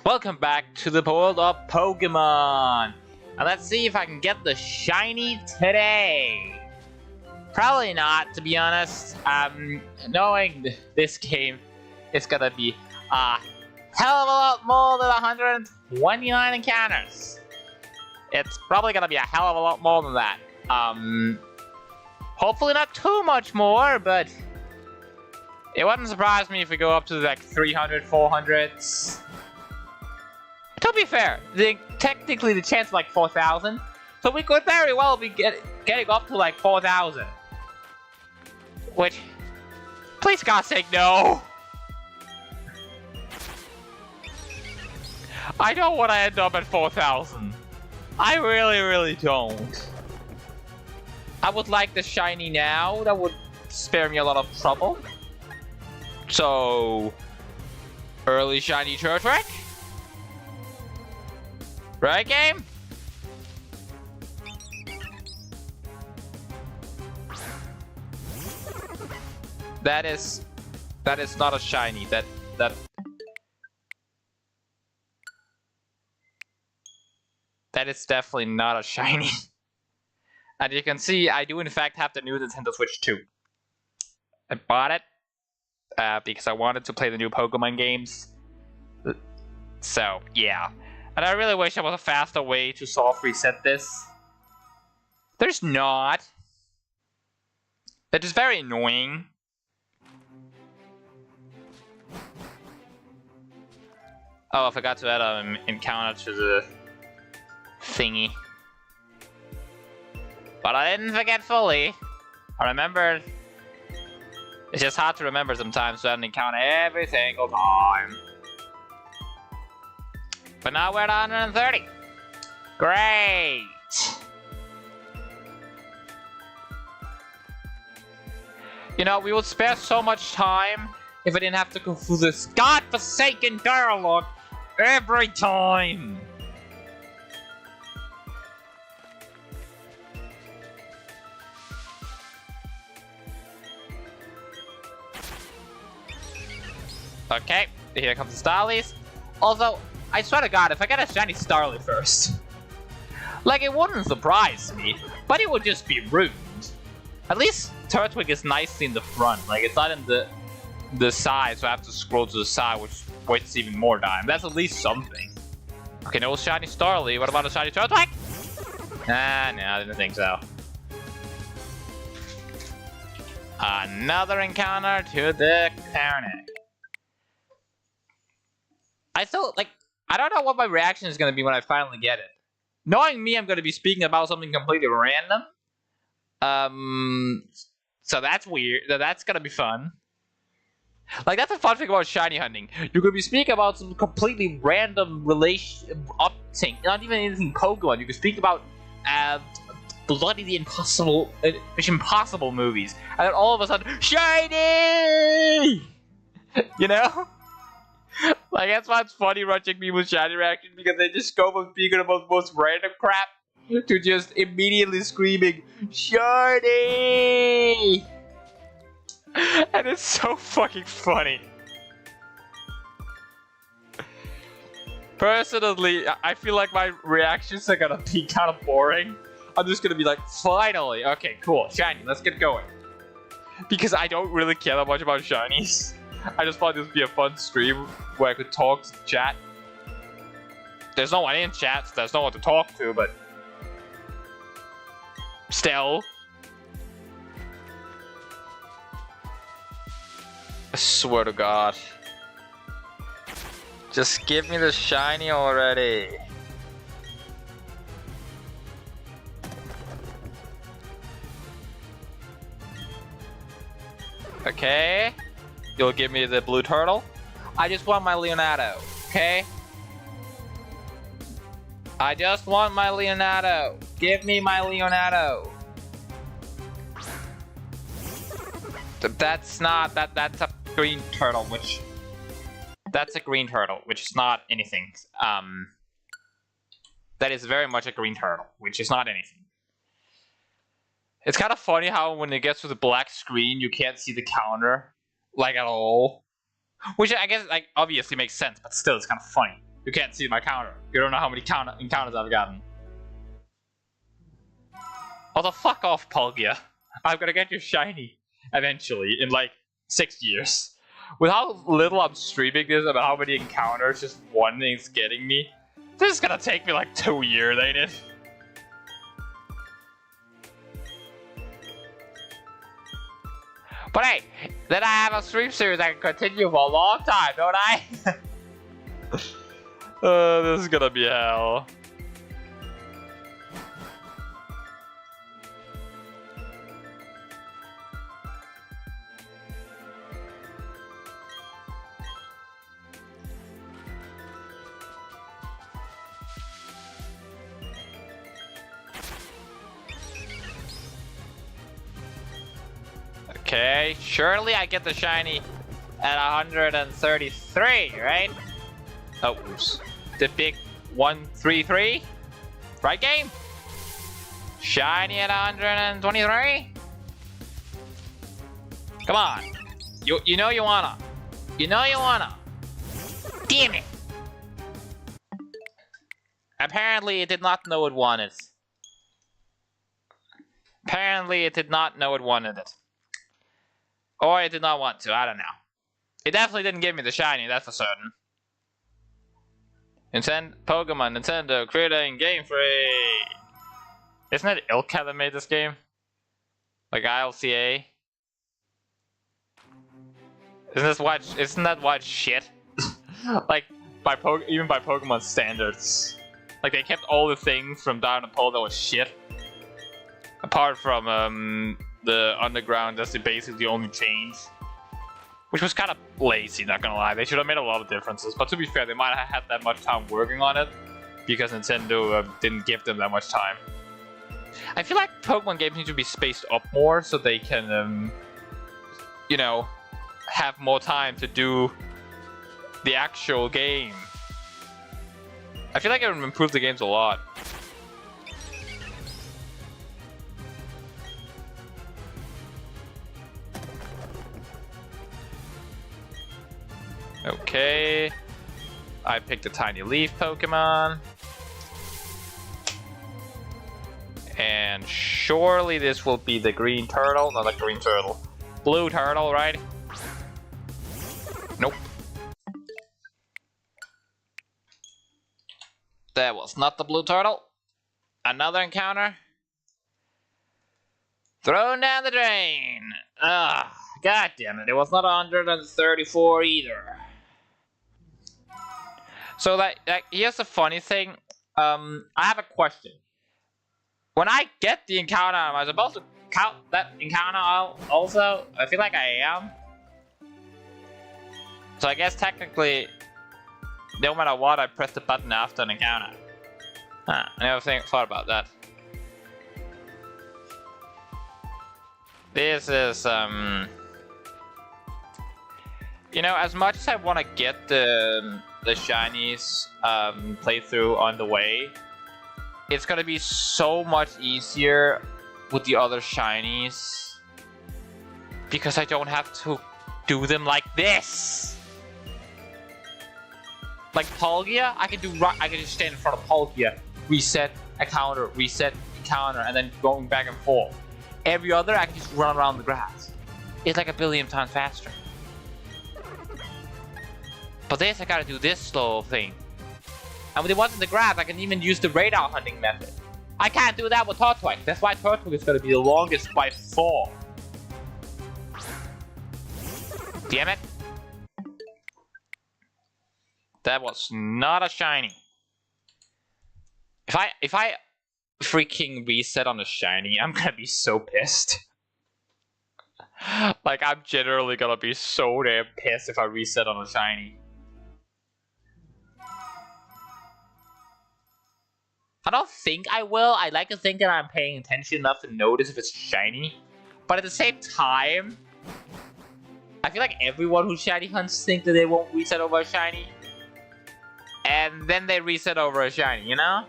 Welcome back to the world of Pokemon! And let's see if I can get the shiny today! Probably not, to be honest. Knowing this game is gonna be a hell of a lot more than 129 encounters. It's probably gonna be a hell of a lot more than that. Hopefully not too much more, but it wouldn't surprise me if we go up to like 300, 400s. To be fair, technically the chance is like 4,000, so we could very well be getting up to like 4,000. Which, please God's sake, no! I don't want to end up at 4,000. I really don't. I would like the shiny now. That would spare me a lot of trouble. So, early shiny Turtwig? Right, game? That is not a shiny. That is definitely not a shiny. And you can see, I do in fact have the new Nintendo Switch 2. I bought it because I wanted to play the new Pokemon games. So, yeah. And I really wish there was a faster way to soft reset this. There's not. That is very annoying. Oh, I forgot to add an encounter to the thingy. But I didn't forget fully. I remembered. It's just hard to remember sometimes to add an encounter every single time. But now we're at 130. Great! You know, we would spare so much time if I didn't have to go through this godforsaken dialogue every time. Okay, here comes the Starlies. Also, I swear to God, if I get a shiny Starly first, like, it wouldn't surprise me, but it would just be rude. At least Turtwig is nicely in the front, like, it's not in the side, so I have to scroll to the side, which wastes even more time. That's at least something. Okay, no shiny Starly. What about a shiny Turtwig? Ah, no, I didn't think so. Another encounter to the Carnic. I still, like, I don't know what my reaction is going to be when I finally get it. Knowing me, I'm going to be speaking about something completely random. So that's weird. That's going to be fun. Like, that's a fun thing about shiny hunting. You could be speaking about some completely random thing. Not even anything Pokemon. You could speak about bloody the impossible, Mission Impossible movies. And then all of a sudden, shiny! You know? Like, that's why it's funny watching people's shiny reaction, because they just go from speaking about the most random crap to just immediately screaming, shiny! And it's so fucking funny. Personally, I feel like my reactions are gonna be kind of boring. I'm just gonna be like, finally! Okay, cool, shiny, let's get going. Because I don't really care that much about shinies. I just thought this would be a fun stream where I could talk to the chat. There's no one in chat, so there's no one to talk to, but still. I swear to God. Just give me the shiny already. Okay. You'll give me the blue turtle. I just want my Leonardo, okay? I just want my Leonardo. Give me my Leonardo. That's not, that's a green turtle, which... That's a green turtle, which is not anything. That is very much a green turtle, which is not anything. It's kind of funny how when it gets to the black screen, you can't see the counter. Like, at all. Which I guess, like, obviously makes sense, but still, it's kind of funny. You can't see my counter. You don't know how many encounters I've gotten. Oh, the fuck off, Palkia. I'm gonna get you shiny eventually in like 6 years. With how little I'm streaming this about how many encounters just one thing's getting me, this is gonna take me like 2 years, ain't it? But hey, then I have a stream series I can continue for a long time, don't I? This is gonna be hell. Okay, surely I get the shiny at 133, right? Oh, oops. The big 133? Right, game? Shiny at 123? Come on. You know you wanna. You know you wanna. Damn it. Apparently it did not know it wanted. Apparently it did not know it wanted it. Or it did not want to, I don't know. It definitely didn't give me the shiny, that's for certain. Nintendo creating Game Free. Isn't it Ilka that made this game? Like ILCA? Isn't that what shit? Like even by Pokemon standards. Like they kept all the things from Down and Pole that was shit. Apart from the underground, that's basically the only change. Which was kind of lazy, not gonna lie. They should have made a lot of differences. But to be fair, they might have had that much time working on it. Because Nintendo didn't give them that much time. I feel like Pokemon games need to be spaced up more so they can, you know, have more time to do the actual game. I feel like it would improve the games a lot. Okay, I picked a tiny leaf Pokemon. And surely this will be the green turtle. Not the green turtle. Blue turtle, right? Nope. That was not the blue turtle. Another encounter. Thrown down the drain. Ah, god damn it. It was not 134 either. So like here's the funny thing. I have a question. When I get the encounter, am I supposed to count that encounter out also? I feel like I am. So I guess technically, no matter what, I press the button after an encounter. Huh, I never thought about that. This is, you know, as much as I want to get the Shinies playthrough on the way, it's gonna be so much easier with the other Shinies because I don't have to do them like this. Like Palkia, I can just stand in front of Palkia, reset, encounter, and then going back and forth. Every other, I can just run around the grass. It's like a billion times faster. But this, I gotta do this slow thing. And when it wasn't the grass, I can even use the radar hunting method. I can't do that with Turtwig. That's why Turtwig is gonna be the longest by far. Damn it. That was not a shiny. If I freaking reset on a shiny, I'm gonna be so pissed. Like, I'm generally gonna be so damn pissed if I reset on a shiny. I don't think I will. I like to think that I'm paying attention enough to notice if it's shiny. But at the same time, I feel like everyone who shiny hunts think that they won't reset over a shiny. And then they reset over a shiny, you know?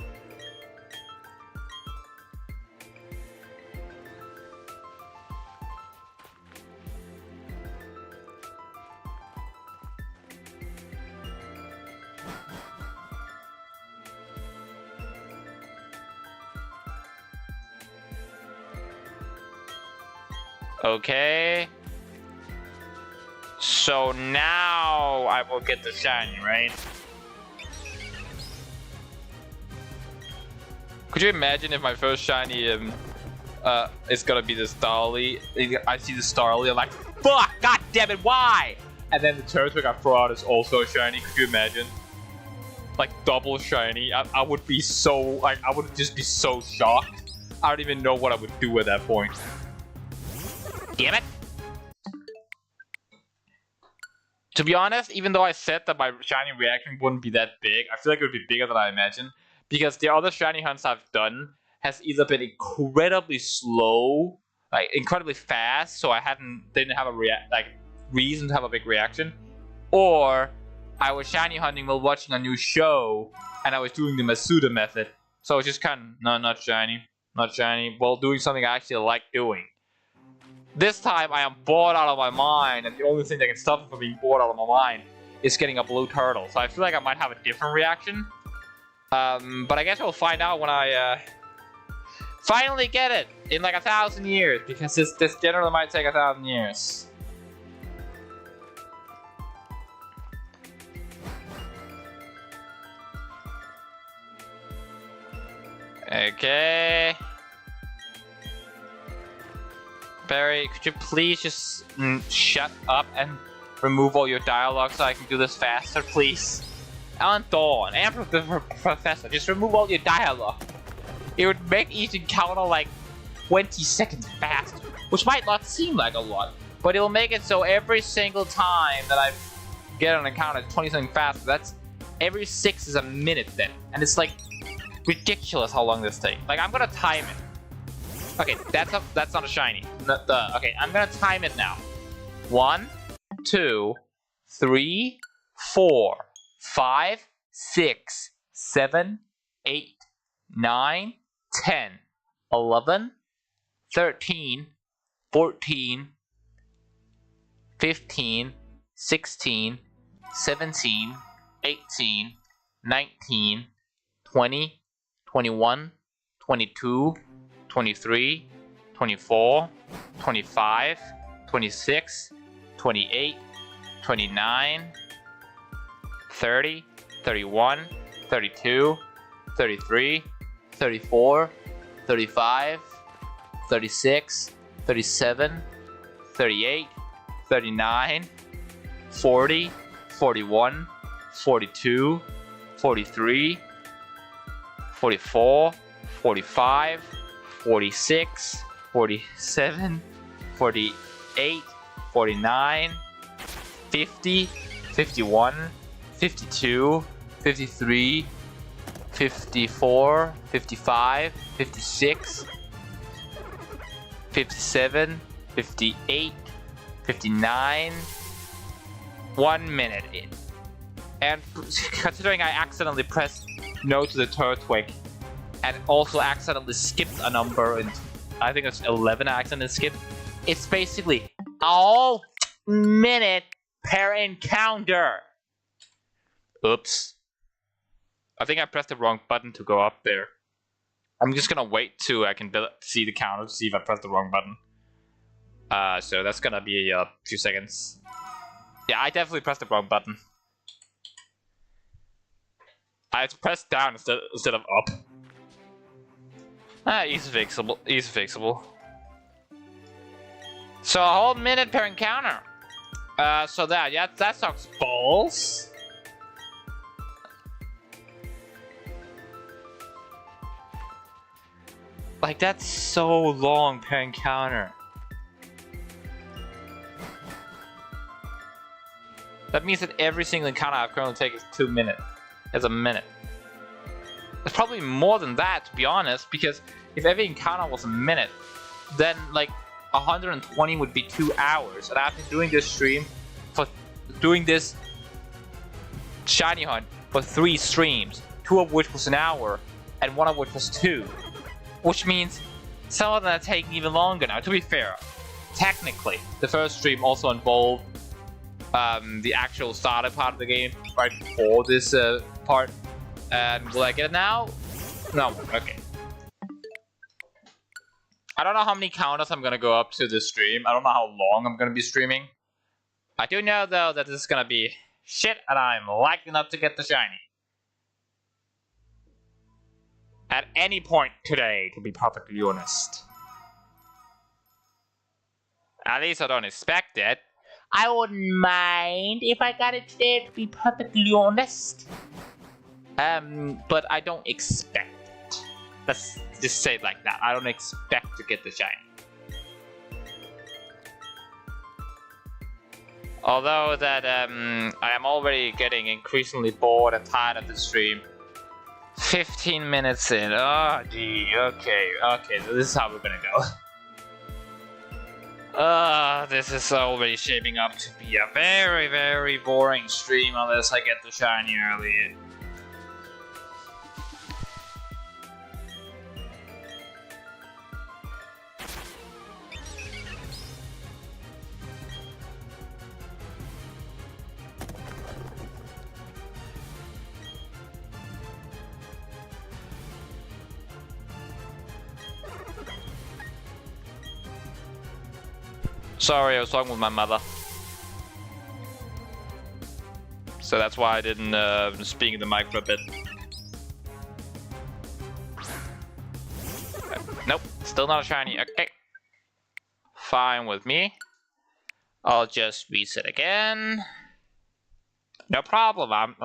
Okay. So now I will get the shiny, right? Could you imagine if my first shiny is gonna be the Starly? I see the Starly, I'm like, fuck, god damn it, why? And then the Turtwig I throw out is also a shiny. Could you imagine? Like double shiny. I would be so like I would just be so shocked. I don't even know what I would do at that point. Damn it! To be honest, even though I said that my shiny reaction wouldn't be that big, I feel like it would be bigger than I imagined. Because the other shiny hunts I've done has either been incredibly slow, like incredibly fast, so I didn't have a reason to have a big reaction, or I was shiny hunting while watching a new show, and I was doing the Masuda method, so it's just kind of no, not shiny, while doing something I actually like doing. This time I am bored out of my mind, and the only thing that can stop me from being bored out of my mind is getting a blue turtle. So I feel like I might have a different reaction. But I guess we'll find out when I finally get it in like 1,000 years, because this generally might take 1,000 years. Okay. Barry, could you please just shut up and remove all your dialogue so I can do this faster, please? And Dawn, and Professor, just remove all your dialogue. It would make each encounter like 20 seconds faster, which might not seem like a lot, but it'll make it so every single time that I get an encounter 20 seconds faster, that's every 6 is a minute then, and it's like ridiculous how long this takes. Like I'm gonna time it. Okay, that's not a shiny. Okay, I'm gonna time it now. 1, 2, 3, 4, 5, 6, 7, 8, 9, 10, 11, 13, 14, 15, 16, 17, 18, 19, 20, 21, 22, 23, 24, 25, 26, 28, 29, 30, 31, 32, 33, 34, 35, 36, 37, 38, 39, 40, 41, 42, 43, 44, 45, 46, 47, 48, 49, 50, 51, 52, 53, 54, 55, 56, 57, 58, 59, 1 minute in. And considering I accidentally pressed no to the Turtwig and also accidentally skipped a number, and I think it's 11 I accidentally skipped, it's basically all minute per encounter. Oops. I think I pressed the wrong button to go up there. I'm just gonna wait till I can see the counter to see if I pressed the wrong button. So that's gonna be a few seconds. Yeah, I definitely pressed the wrong button. I pressed down instead of up. Easy fixable. Easy fixable. So a whole minute per encounter. So that sucks balls. Like that's so long per encounter. That means that every single encounter I've currently taken is 2 minutes. It's a minute. It's probably more than that, to be honest, because if every encounter was a minute, then like 120 would be 2 hours. And I've been doing this stream for doing this shiny hunt for 3 streams, 2 of which was an hour, and 1 of which was 2. Which means some of them are taking even longer now. To be fair, technically, the first stream also involved the actual starter part of the game right before this part. And will I get it now? No. Okay. I don't know how many counters I'm gonna go up to this stream. I don't know how long I'm gonna be streaming. I do know though that this is gonna be shit, and I'm likely not to get the shiny at any point today, to be perfectly honest. At least I don't expect it. I wouldn't mind if I got it today, to be perfectly honest. But I don't expect it. Let's just say it like that. I don't expect to get the shiny. Although that I am already getting increasingly bored and tired of the stream. 15 minutes in. Oh gee, okay, so this is how we're gonna go. This is already shaping up to be a very, very boring stream unless I get the shiny early. Sorry, I was talking with my mother. So that's why I didn't speak in the mic for a bit. Nope, still not a shiny. Okay. Fine with me. I'll just reset again. No problem, I'm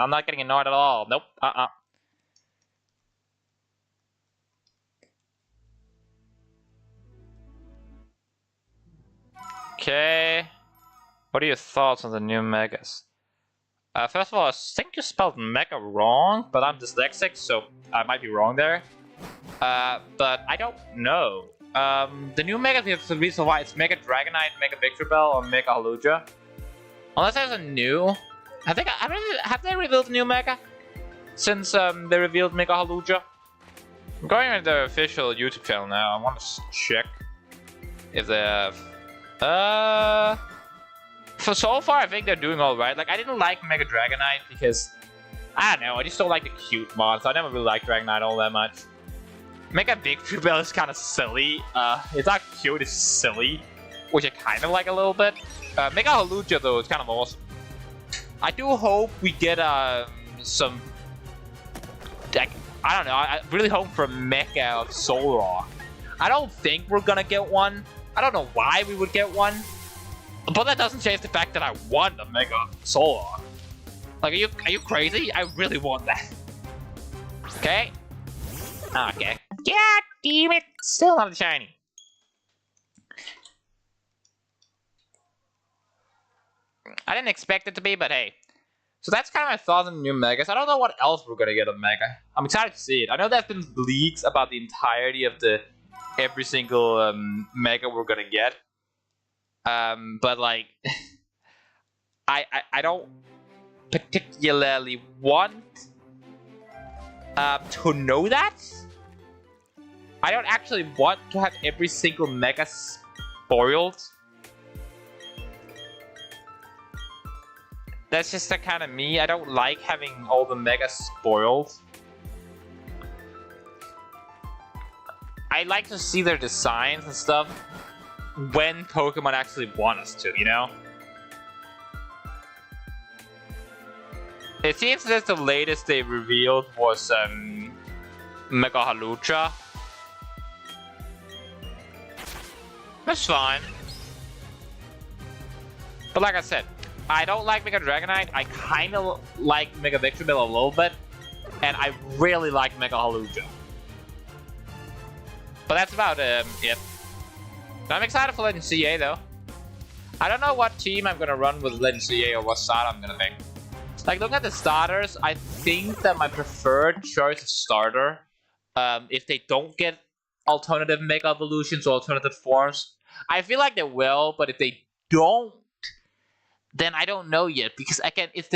not getting annoyed at all. Nope, Okay. What are your thoughts on the new megas? First of all, I think you spelled mega wrong, but I'm dyslexic, so I might be wrong there. But I don't know. The new megas, we have the reason why it's Mega Dragonite, Mega Victreebel, or Mega Haluja. Unless there's a new. I think have they revealed a new mega since they revealed Mega Haluja? I'm going on their official YouTube channel now. I want to check if they have. For so far, I think they're doing all right. Like, I didn't like Mega Dragonite because I don't know. I just don't like the cute mods. I never really liked Dragonite all that much. Mega Victreebel is kind of silly. It's not cute. It's silly, which I kind of like a little bit. Mega Haluja though is kind of awesome. I do hope we get some. Like, I don't know. I really hope for a Mega of Solrock. I don't think we're gonna get one. I don't know why we would get one, but that doesn't change the fact that I want a Mega Solrock. Like, are you crazy? I really want that. Okay. Okay. God damn it! Still not a shiny. I didn't expect it to be, but hey. So that's kind of my thoughts on the new megas. I don't know what else we're gonna get on Mega. I'm excited to see it. I know there's been leaks about the entirety of every single mega we're gonna get. But like, I don't particularly want to know that. I don't actually want to have every single mega spoiled. That's just the kind of me. I don't like having all the megas spoiled. I like to see their designs and stuff when Pokemon actually want us to, you know? It seems that the latest they revealed was Mega Halucha. That's fine. But like I said, I don't like Mega Dragonite. I kind of like Mega Victreebel a little bit. And I really like Mega Haluja. But that's about it. But I'm excited for Legend CA though. I don't know what team I'm gonna run with Legend CA or what start I'm gonna make. Like, looking at the starters, I think that my preferred choice of starter, if they don't get alternative Mega Evolutions or alternative forms, I feel like they will, but if they don't, then I don't know yet, because again, if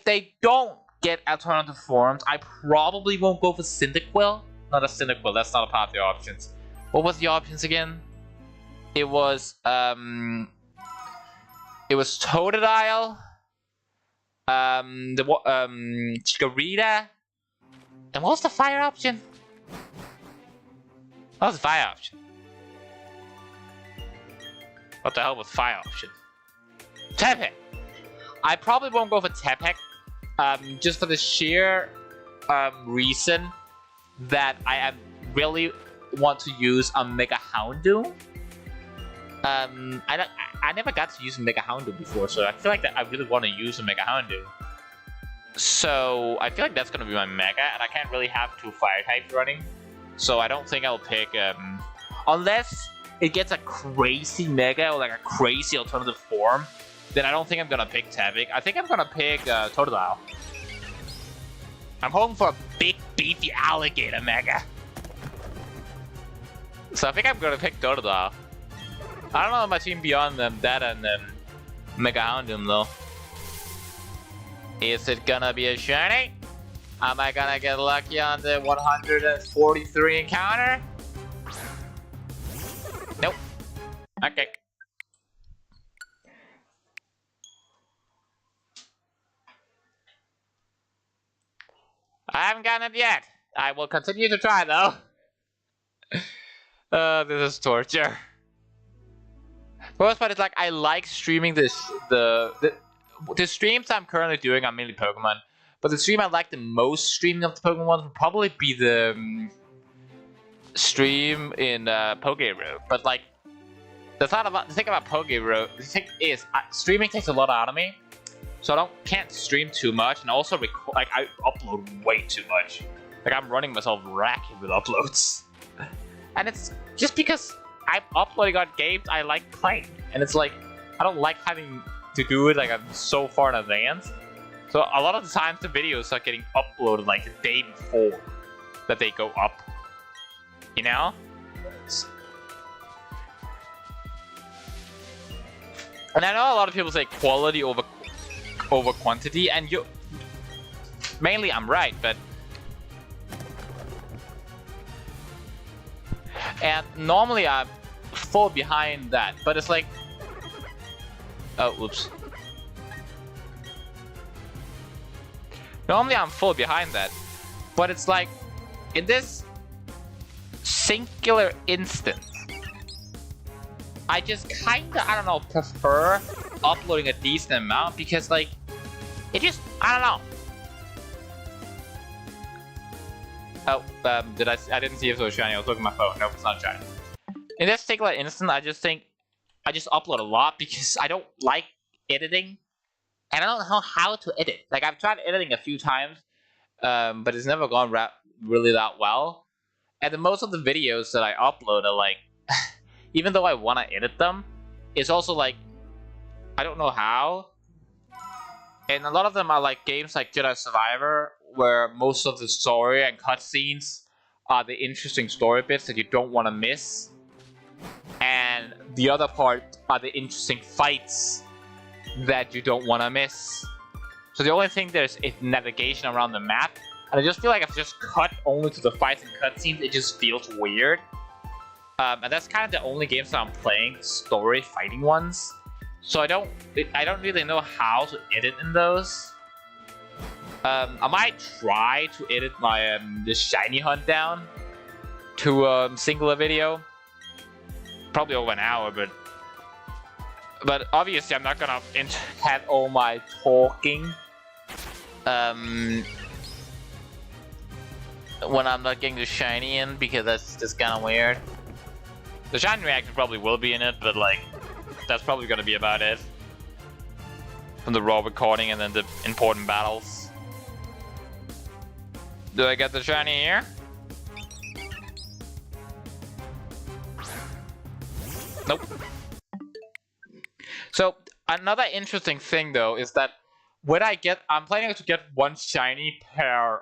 they don't get alternative forms, I probably won't go for Cyndaquil. Not a Cyndaquil, that's not a part of the options. What was the options again? It was Totodile, Chikorita, and what was the fire option? That was fire option. What the hell was fire option? Tepec! I probably won't go for Tepec, just for the sheer reason that I really want to use a Mega Houndoom. I never got to use a Mega Houndoom before, so I feel like that I really want to use a Mega Houndoom. So I feel like that's gonna be my Mega, and I can't really have 2 fire types running. So I don't think I'll pick unless it gets a crazy Mega or like a crazy alternative form. Then I don't think I'm gonna pick Tepec. I think I'm gonna pick Totodile. I'm hoping for a big beefy alligator Mega. So I think I'm gonna pick Totodile. I don't know if my team beyond that and Mega Houndoom though. Is it gonna be a shiny? Am I gonna get lucky on the 143 encounter? Nope. Okay. I haven't gotten it yet. I will continue to try though. This is torture. The worst part is like I like streaming the streams I'm currently doing are mainly Pokemon, but the stream I like the most streaming of the Pokemon ones would probably be the stream in Poke-Road. But like the thing about Poke-Road, the thing is streaming takes a lot out of me, so I can't stream too much, and also I upload way too much. Like I'm running myself ragged with uploads, and it's just because I'm uploading on games I like playing, and it's like I don't like having to do it like I'm so far in advance. So a lot of the times the videos are getting uploaded like the day before that they go up. You know? And I know a lot of people say quality over quantity, and mainly I'm right, but and normally I'm full behind that, but it's like, oh, whoops. Normally I'm full behind that, but it's like, in this singular instance, I just kinda, I don't know, prefer uploading a decent amount because like, it just, I don't know. Oh, I didn't see if it was shiny. I was looking at my phone. Nope, it's not shiny. In this particular instance, I just think I just upload a lot because I don't like editing, and I don't know how to edit. Like I've tried editing a few times, but it's never gone really that well. And then most of the videos that I upload are like, even though I want to edit them, it's also like I don't know how. And a lot of them are like games like Jedi Survivor, where most of the story and cutscenes are the interesting story bits that you don't want to miss. And the other part are the interesting fights that you don't want to miss. So the only thing there's is navigation around the map. And I just feel like if I just cut only to the fights and cutscenes, it just feels weird. And that's kind of the only games that I'm playing, story fighting ones. So I don't really know how to edit in those. I might try to edit my this shiny hunt down to a singular video. Probably over an hour, but obviously I'm not gonna have all my talking when I'm not getting the shiny in, because that's just kind of weird. The shiny reactor probably will be in it, but like that's probably gonna be about it from the raw recording and then the important battles. Do I get the shiny here? Nope. So another interesting thing though is that when I'm planning to get 1 shiny per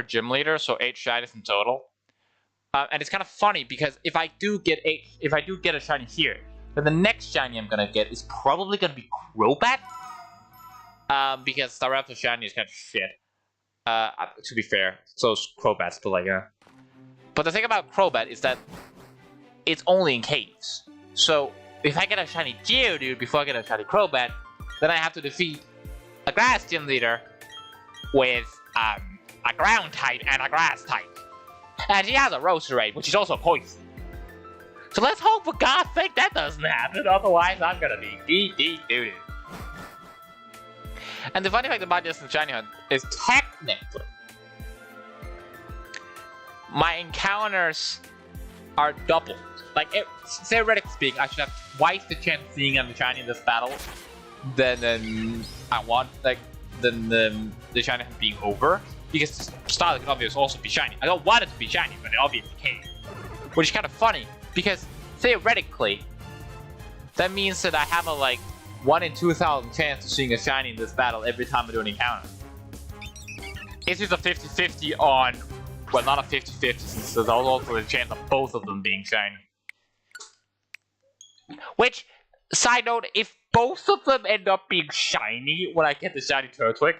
gym leader, so 8 shinies in total. And it's kind of funny because if I do get a shiny here, then the next shiny I'm gonna get is probably gonna be Crobat. Because Staraptor shiny is kind of shit. To be fair, so is Crobat's, but like, but the thing about Crobat is that it's only in caves. So if I get a shiny Geodude before I get a shiny Crobat, then I have to defeat a grass gym leader with a ground type and a grass type. And she has a Roserade, which is also poison. So let's hope for God's sake that doesn't happen, otherwise I'm gonna be deep doo-doo. And the funny fact about this in Shiny Hunt is technically my encounters are doubled. Like, theoretically speaking, I should have twice the chance of seeing a Shiny in this battle than I want, like, than the Shiny Hunt being over. Because the style can obviously also be Shiny. I don't want it to be Shiny, but it obviously can. Which is kind of funny, because theoretically, that means that I have a, like, 1 in 2,000 chance of seeing a Shiny in this battle every time I do an encounter. It's just a 50-50 on... Well, not a 50-50, since there's also a chance of both of them being Shiny. Which, side note, if both of them end up being Shiny when I get the Shiny Turtwig,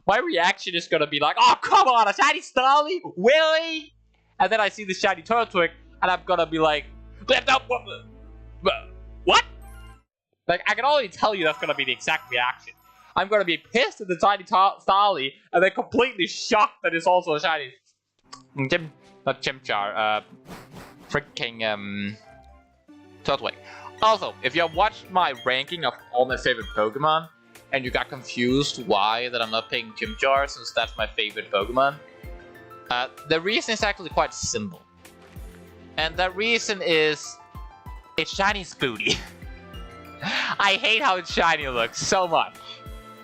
my reaction is gonna be like, oh, come on, a Shiny Starly? Really? And then I see the Shiny Turtwig, and I'm gonna be like, what? Like, I can already tell you that's gonna be the exact reaction. I'm gonna be pissed at the Shiny Starly, and then completely shocked that it's also a Shiny... not Chimchar, freaking, Turtwig. Also, if you have watched my ranking of all my favorite Pokemon, and you got confused why that I'm not picking Chimchar since that's my favorite Pokemon, the reason is actually quite simple. And that reason is, it's Shiny's booty. I hate how it's shiny looks so much.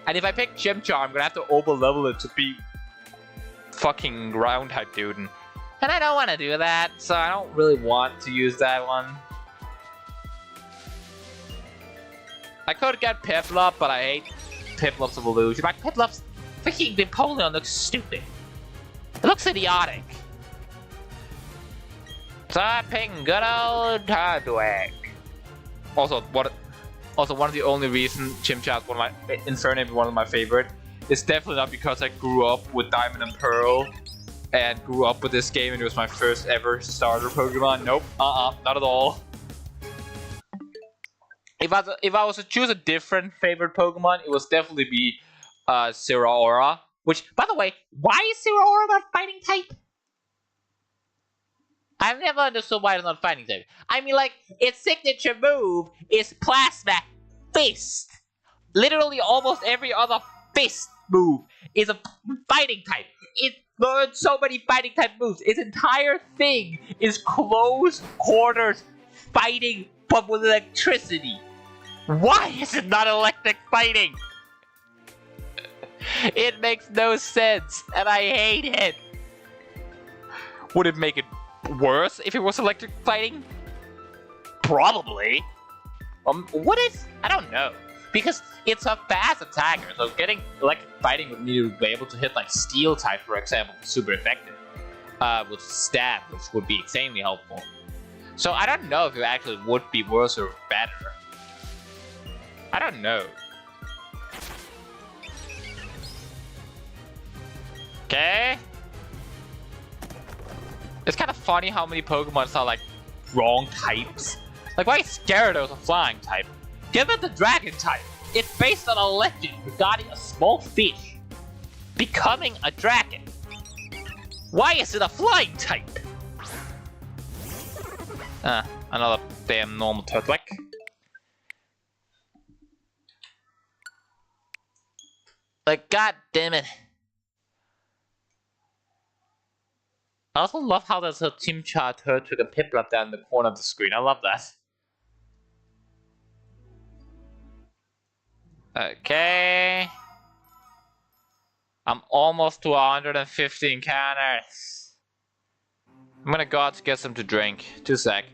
And if I pick Chimchar, I'm gonna have to over-level it to be fucking ground type dude. And I don't want to do that, so I don't really want to use that one. I could get Piplup, but I hate Piplup's evolution. Like, Piplup's freaking Vapoleon looks stupid. It looks idiotic. So I'm picking good old Turtwig. Also, one of the only reasons Chimchar is Infernape one of my favorite is definitely not because I grew up with Diamond and Pearl and grew up with this game and it was my first ever starter Pokemon. Nope, not at all. If I was to choose a different favorite Pokemon, it would definitely be Zeraora. Which, by the way, why is Zeraora not fighting type? I've never understood why it's not fighting type. I mean, like, its signature move is Plasma Fist. Literally almost every other fist move is a fighting type. It learned so many fighting type moves. Its entire thing is close quarters fighting, but with electricity. Why is it not electric fighting? It makes no sense, and I hate it. Would it make it worse if it was electric fighting? Probably. What if? I don't know. Because it's a fast attacker, so getting electric fighting would need to be able to hit like steel type, for example, super effective. With stab, which would be insanely helpful. So I don't know if it actually would be worse or better. I don't know. Okay. It's kind of funny how many Pokemon are like wrong types. Like, why is Gyarados a flying type? Give it the dragon type. It's based on a legend regarding a small fish becoming a dragon. Why is it a flying type? Another damn normal Turtwig. Like, god damn it. I also love how there's a Chimchar, Turtwig, and Piplup down in the corner of the screen. I love that. Okay. I'm almost to 150 encounters. I'm gonna go out to get some to drink. 2 sec.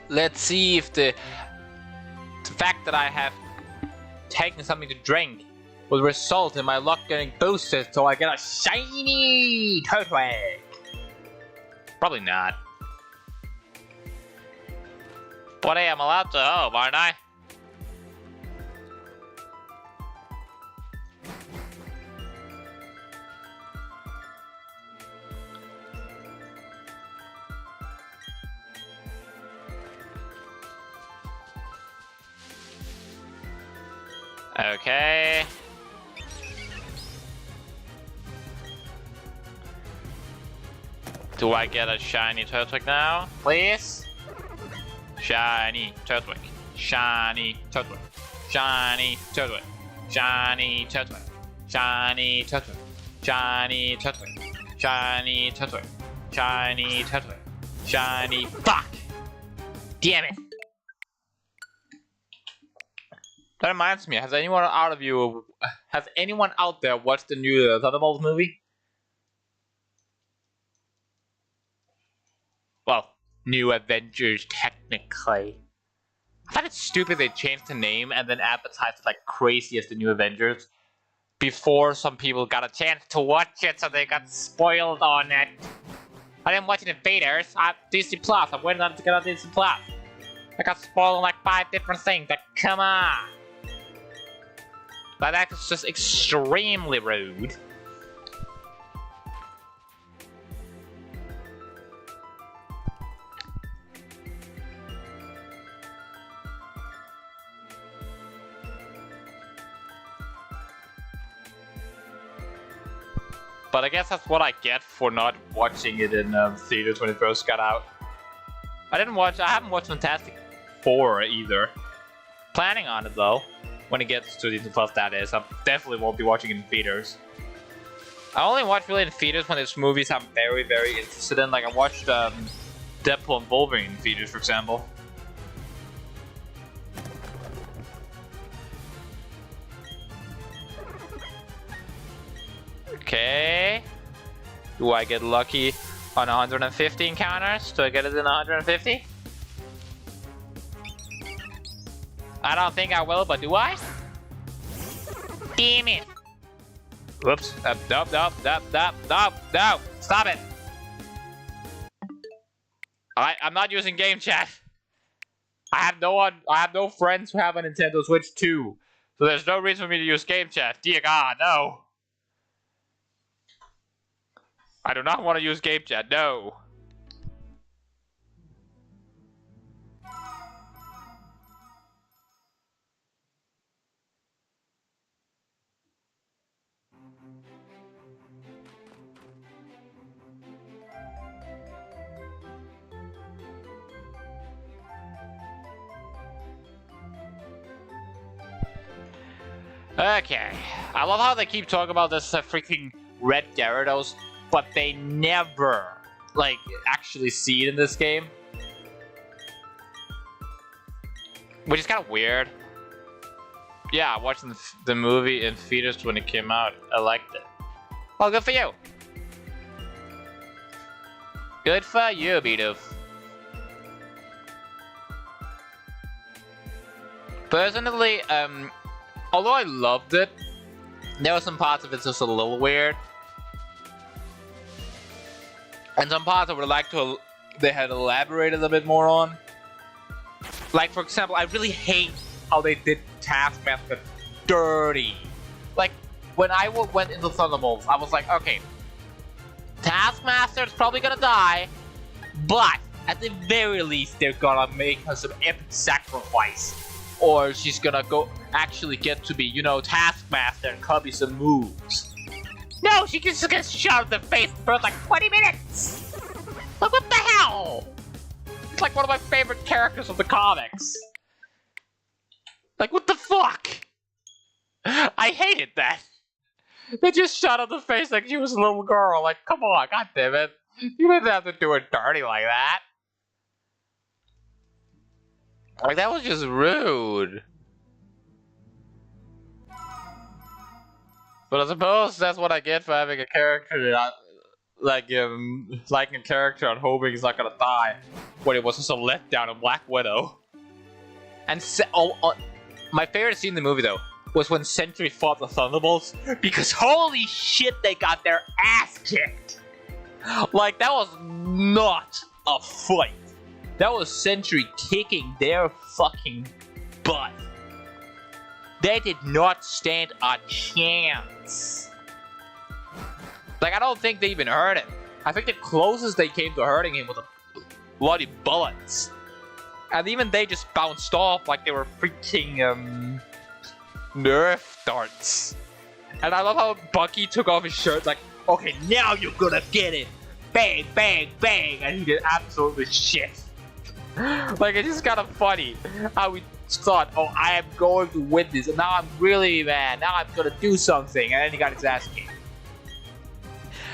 Let's see if the fact that I have taken something to drink will result in my luck getting boosted so I get a shiny Turtwig. Probably not. But hey, I'm allowed to hope, aren't I? Okay. Do I get a shiny Turtwig now, please? Shiny Turtwig. Shiny Turtwig. Shiny Turtwig. Shiny Turtwig. Shiny Turtwig. Shiny Turtwig. Shiny Turtwig. Shiny Turtwig. Shiny. Fuck! Damn it! That reminds me, has anyone out there watched the new Thunderbolts movie? Well, New Avengers, technically. I thought it's stupid they changed the name and then advertised it like crazy as the New Avengers before some people got a chance to watch it, so they got spoiled on it. I didn't watch it in theaters. Disney Plus. I'm waiting on it to get on Disney Plus. I got spoiled on like 5 different things. Like, come on. That is just extremely rude. But I guess that's what I get for not watching it in theaters when it first got out. I haven't watched Fantastic Four either. Planning on it though. When it gets to Disney Plus, that is. I definitely won't be watching it in theaters. I only watch really in theaters when there's movies I'm very, very interested in. Like I watched Deadpool and Wolverine in theaters, for example. Okay. Do I get lucky on 150 encounters? Do I get it in 150? I don't think I will, but do I? Damn it! Whoops. Nope. Stop it! I'm not using game chat. I have no friends who have a Nintendo Switch 2. So there's no reason for me to use game chat. Dear God, no. I do not want to use game chat, no. Okay. I love how they keep talking about this freaking red Gyarados, but they never, like, actually see it in this game. Which is kind of weird. Yeah, I watched the movie in theaters when it came out. I liked it. Well, good for you. Good for you, Bidoof. Personally, although I loved it, there were some parts of it just a little weird. And some parts I would like to they had elaborated a bit more on. Like, for example, I really hate how they did Taskmaster dirty. Like, when I went into Thunderbolts, I was like, okay, Taskmaster's probably gonna die, but at the very least, they're gonna make her some epic sacrifice. Or she's gonna actually get to be, you know, Taskmaster and copy some moves. No, she just gets shot in the face for like 20 minutes! Like, what the hell? It's like one of my favorite characters of the comics. Like, what the fuck? I hated that. They just shot her in the face like she was a little girl. Like, come on, goddammit. You didn't have to do it dirty like that. Like, that was just rude. But I suppose that's what I get for having a character that liking a character and hoping he's not gonna die, when it was just a letdown of Black Widow. And my favorite scene in the movie though was when Sentry fought the Thunderbolts, because holy shit, they got their ass kicked. Like, that was not a fight. That was Sentry kicking their fucking butt. They did not stand a chance. Like, I don't think they even hurt him. I think the closest they came to hurting him was a bloody bullets. And even they just bounced off like they were freaking, Nerf darts. And I love how Bucky took off his shirt like, okay, now you're gonna get it. Bang, bang, bang. And he did absolutely shit. Like, it's just kind of funny how we thought, oh, I am going to win this. And now I'm really mad. Now I'm gonna do something. And then he got his ass kicked.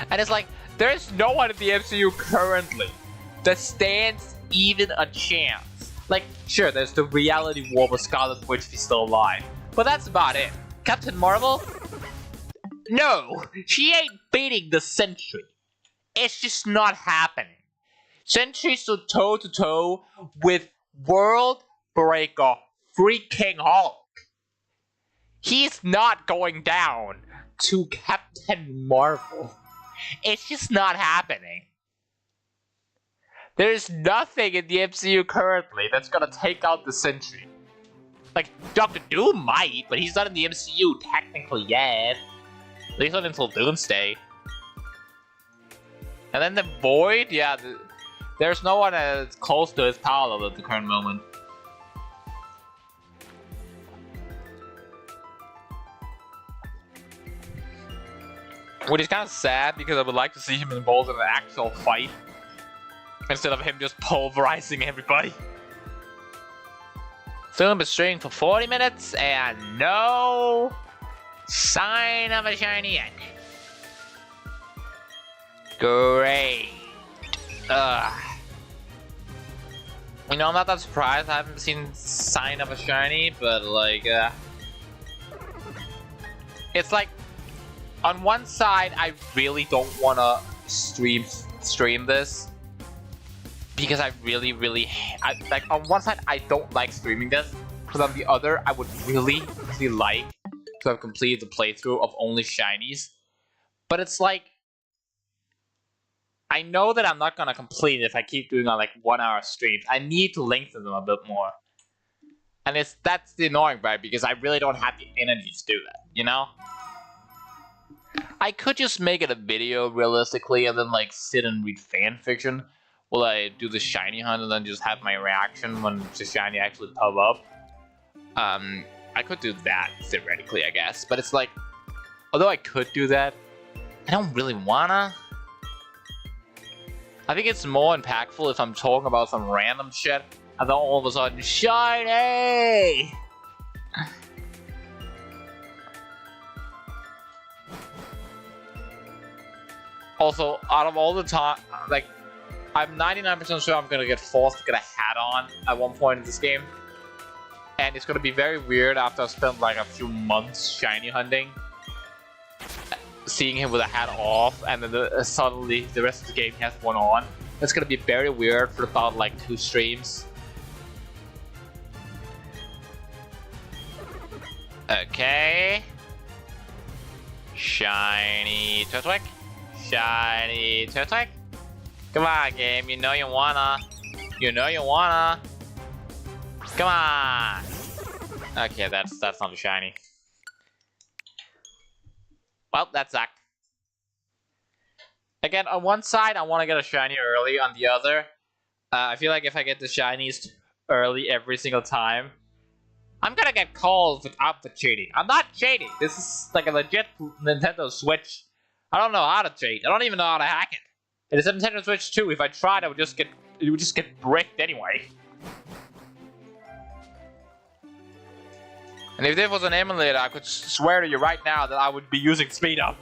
And it's like, there's no one in the MCU currently that stands even a chance. Like, sure, there's the reality war with Scarlet Witch if he's still alive. But that's about it. Captain Marvel? No, she ain't beating the Sentry. It's just not happening. Sentry's so toe-to-toe with World Breaker freaking Hulk. He's not going down to Captain Marvel. It's just not happening. There's nothing in the MCU currently that's gonna take out the Sentry. Like, Doctor Doom might, but he's not in the MCU technically yet. At least not until Doomsday. And then the Void, yeah, there's no one as close to his power level at the current moment. Which is kind of sad, because I would like to see him involved in an actual fight, instead of him just pulverizing everybody. Film is streaming for 40 minutes, and no sign of a shiny yet. Great. You know, I'm not that surprised I haven't seen sign of a shiny, but like, it's like, on one side, I really don't wanna stream this, because I really, like, on one side, I don't like streaming this, because on the other, I would really like to have completed the playthrough of only shinies. But it's like, I know that I'm not gonna complete it if I keep doing on like 1 hour streams. I need to lengthen them a bit more. And that's the annoying part, because I really don't have the energy to do that, you know? I could just make it a video realistically and then like sit and read fanfiction while I do the shiny hunt and then just have my reaction when the shiny actually pop up. I could do that theoretically, I guess, but it's like, although I could do that, I don't really wanna. I think it's more impactful if I'm talking about some random shit and then all of a sudden, shiny! Also, out of all the time, like, I'm 99% sure I'm gonna get forced to get a hat on at one point in this game. And it's gonna be very weird after I've spent like a few months shiny hunting, seeing him with a hat off, and then suddenly the rest of the game he has one on. It's gonna be very weird for about like 2 streams. Okay. Shiny Turtwig. Shiny Turtwig. Come on, game. You know you wanna. You know you wanna. Come on. Okay, that's not a shiny. Well, that sucked. Again, on one side, I want to get a shiny early. On the other, I feel like if I get the shinies early every single time, I'm gonna get calls without the cheating. I'm not cheating. This is like a legit Nintendo Switch. I don't know how to cheat. I don't even know how to hack it. It is a Nintendo Switch 2. If I tried, it would just get bricked anyway. And if this was an emulator, I could swear to you right now that I would be using speed up.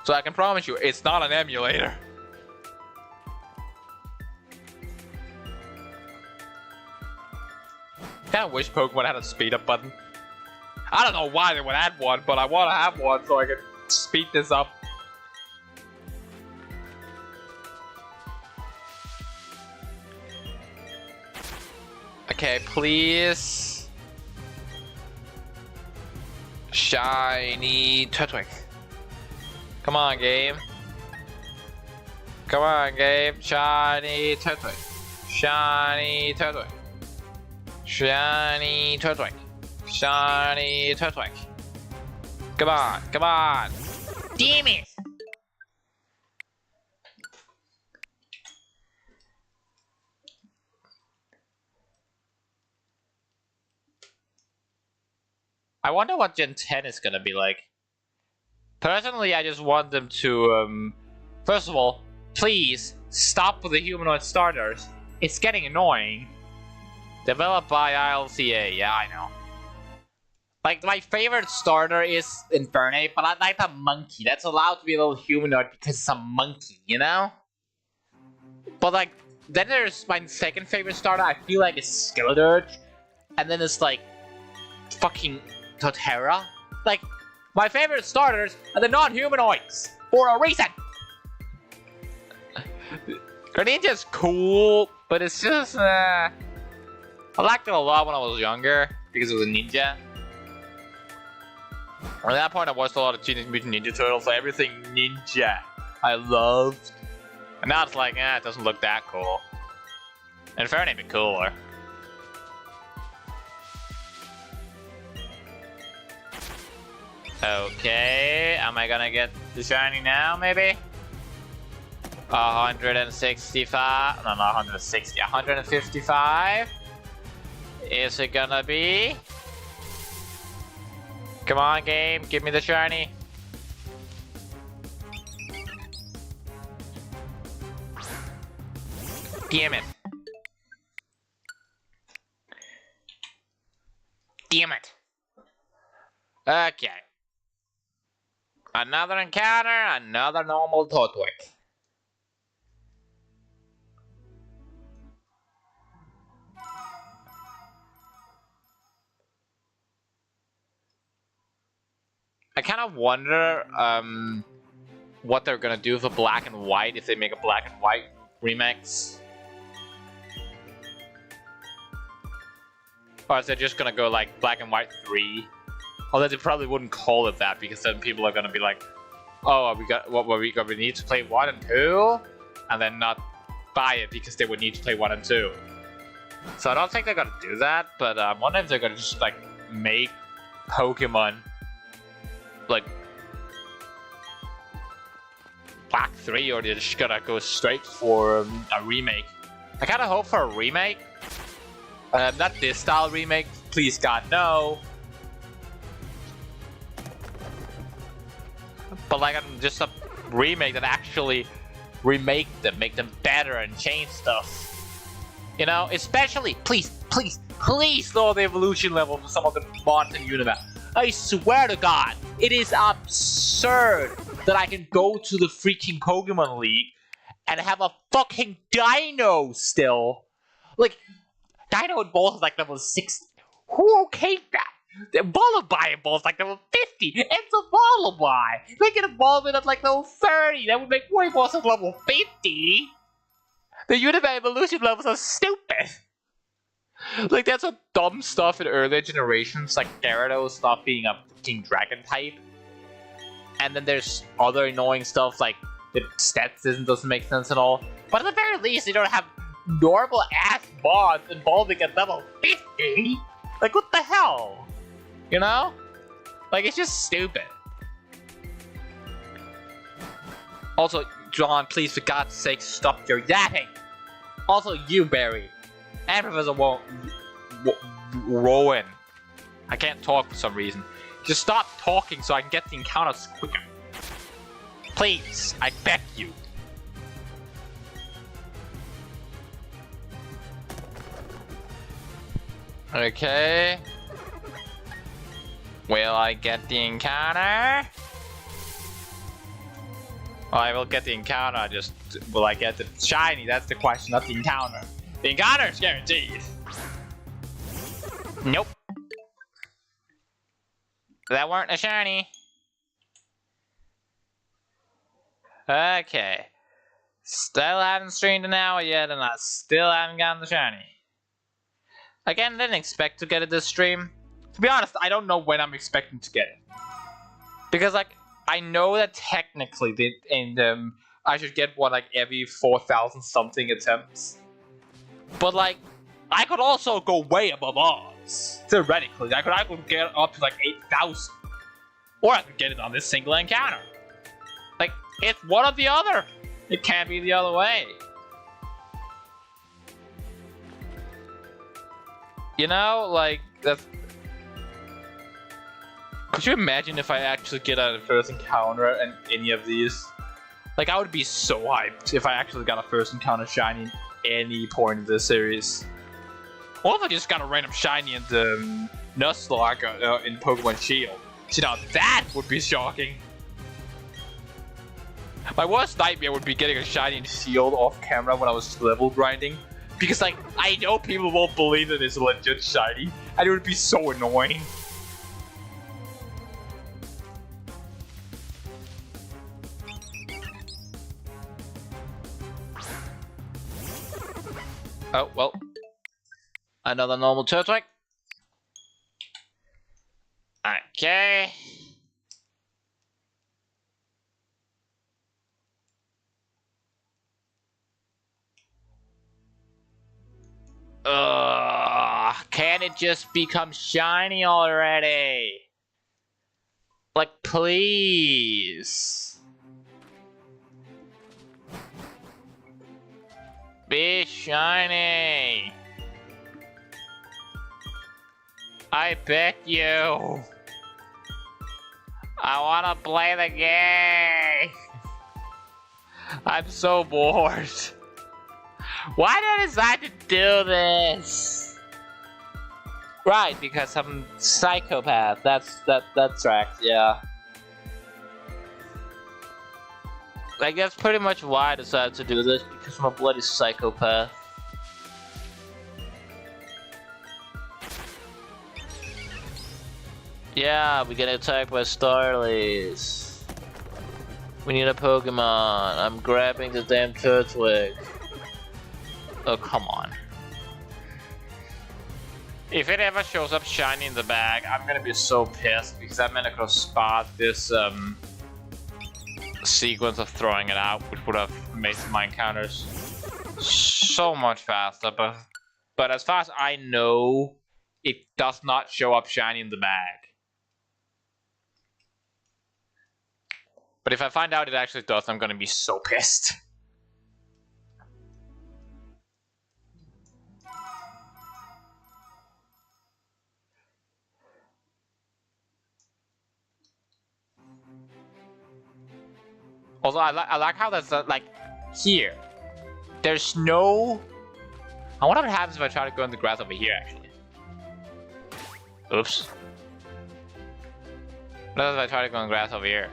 So I can promise you, it's not an emulator. I kinda wish Pokemon had a speed up button. I don't know why they would add one, but I want to have one so I can speed this up. Okay, please. Shiny Turtwig. Come on, game. Come on, game. Shiny Turtwig. Shiny Turtwig. Shiny Turtwig. Shiny Turtwig. Come on, come on. Damn it! I wonder what Gen 10 is gonna be like. Personally, I just want them to, first of all, please stop with the humanoid starters. It's getting annoying. Developed by ILCA, yeah, I know. Like, my favorite starter is Infernape, but I like the monkey. That's allowed to be a little humanoid because it's a monkey, you know? But, like, then there's my second favorite starter, I feel like it's Skeledirge. And then it's, like, fucking Totera. Like, my favorite starters are the non-humanoids, for a reason! Greninja's cool, but it's just, I liked it a lot when I was younger, because it was a ninja. At that point, I watched a lot of Teenage Mutant Ninja Turtles, so everything ninja I loved. And now it's like, it doesn't look that cool. And Infernape is cooler. Okay, am I gonna get the shiny now, maybe? 165, no, not 160, 155. Is it gonna be? Come on, game, give me the shiny. Damn it. Damn it. Okay. Another encounter, another normal Turtwig. I kind of wonder what they're gonna do for Black and White if they make a Black and White remix. Or is they just gonna go like Black and White 3? Although they probably wouldn't call it that because then people are gonna be like, "Oh, we need to play 1 and 2," and then not buy it because they would need to play 1 and 2. So I don't think they're gonna do that, but I wonder if they're gonna just like make Pokemon like Black 3, or they're just gonna go straight for a remake. I kind of hope for a remake. Not this style remake, please God, no. But like just a remake that actually remake them, make them better and change stuff. You know, especially, please lower the evolution level for some of the mods in Universe. I swear to God, it is absurd that I can go to the freaking Pokemon League and have a fucking Dino still. Like, Dino and Balls is like level 60. Who okayed that? The Lullaby and Balls like level 50. It's a Lullaby. They can evolve it at like level 30. That would make way more sense level 50. The Universe evolution levels are stupid. Like, that's some dumb stuff in earlier generations, like Gyarados stuff being a fucking dragon type. And then there's other annoying stuff like the stats doesn't make sense at all. But at the very least, they don't have normal ass mods evolving at level 50. Like, what the hell? You know? Like, it's just stupid. Also, John, please, for God's sake, stop your yapping. Also, you, Barry. And Professor Rowan. I can't talk for some reason. Just stop talking so I can get the encounters quicker. Please, I beg you. Okay. Will I get the encounter? Well, I will get the encounter, just will I get the shiny? That's the question, not the encounter. The encounter is guaranteed. Nope. That weren't a shiny. Okay. Still haven't streamed an hour yet, and I still haven't gotten the shiny. Again, didn't expect to get it this stream. To be honest, I don't know when I'm expecting to get it. Because, like, I know that technically, I should get one, like, every 4,000 something attempts. But, like, I could also go way above odds. Theoretically, I could get up to, like, 8,000. Or I could get it on this single encounter. Like, it's one or the other. It can't be the other way. You know, like, that's... Could you imagine if I actually get a first encounter in any of these? Like, I would be so hyped if I actually got a first encounter shiny in any point of this series. Or if I just got a random shiny in the Nuzlocke in Pokemon Shield. See, now that would be shocking. My worst nightmare would be getting a shiny in Shield off camera when I was level grinding. Because, like, I know people won't believe that it's a legit shiny, and it would be so annoying. Oh, well. Another normal Turtwig. Okay. Can it just become shiny already? Like, please. Be shiny. I beg you. I wanna play the game. I'm so bored. Why did I decide to do this? Right, because I'm a psychopath. That's right, yeah. Like, that's pretty much why I decided to do this, because I'm a bloody psychopath. Yeah, we get attacked by Starlies. We need a Pokemon. I'm grabbing the damn Turtwig. Oh, come on. If it ever shows up shiny in the bag, I'm gonna be so pissed because I'm gonna go spot this sequence of throwing it out, which would have made my encounters so much faster. But as far as I know, it does not show up shiny in the bag. But if I find out it actually does, I'm gonna be so pissed. Also, I like how that's like here. There's no. I wonder what happens if I try to go in the grass over here. Actually, oops. What if I try to go in the grass over here?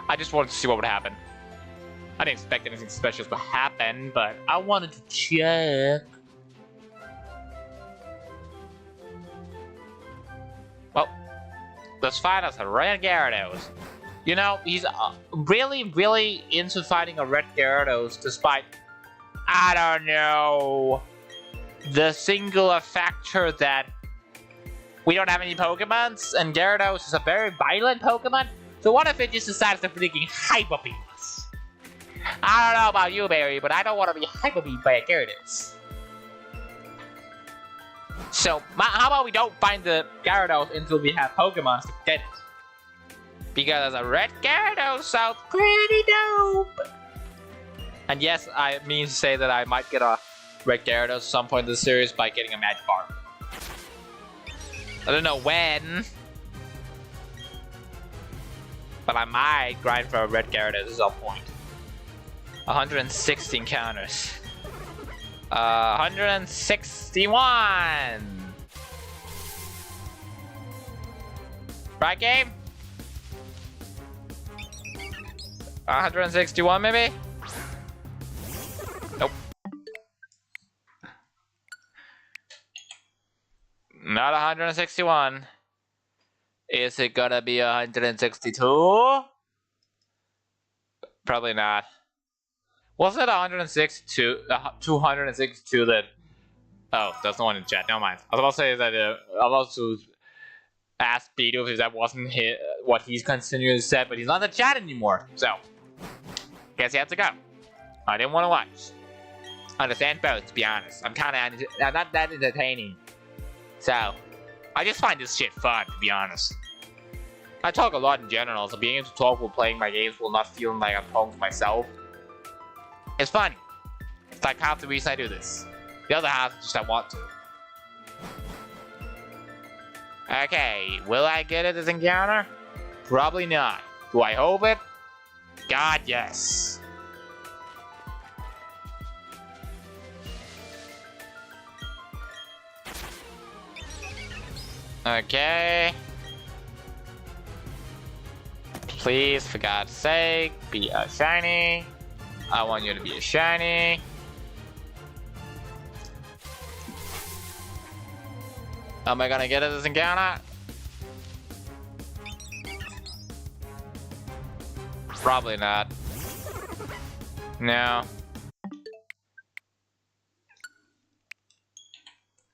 I just wanted to see what would happen. I didn't expect anything special to happen, but I wanted to check. Well, let's find us a red Gyarados. You know, he's really, really into fighting a red Gyarados, despite, I don't know, the singular factor that we don't have any Pokemons, and Gyarados is a very violent Pokemon. So what if it just decides to freaking Hyper Beam us? I don't know about you, Barry, but I don't want to be Hyper Beamed by a Gyarados. So, how about we don't find the Gyarados until we have Pokemon to get it? Because a red Gyarados sounds pretty dope! And yes, I mean to say that I might get a red Gyarados at some point in the series by getting a Magic Bar. I don't know when, but I might grind for a red Gyarados at some point. 160 encounters. 161! Right, game? 161 maybe? Not 161. Is it gonna be 162? Probably not. Wasn't it 162? 262 that. Oh, that's the one in chat. Never mind. I was about to say that. I was about to ask Beto if that wasn't what he's continuing to say, but he's not in the chat anymore. So, guess he had to go. I didn't want to watch. Understand both, to be honest. I'm not that entertaining. So, I just find this shit fun, to be honest. I talk a lot in general, so being able to talk while playing my games will not feel like I'm talking to myself. It's funny. It's like half the reason I do this. The other half is just I want to. Okay, will I get it this encounter? Probably not. Do I hope it? God, yes. Okay. Please, for God's sake, be a shiny. I want you to be a shiny. Am I gonna get it this encounter? Probably not. No.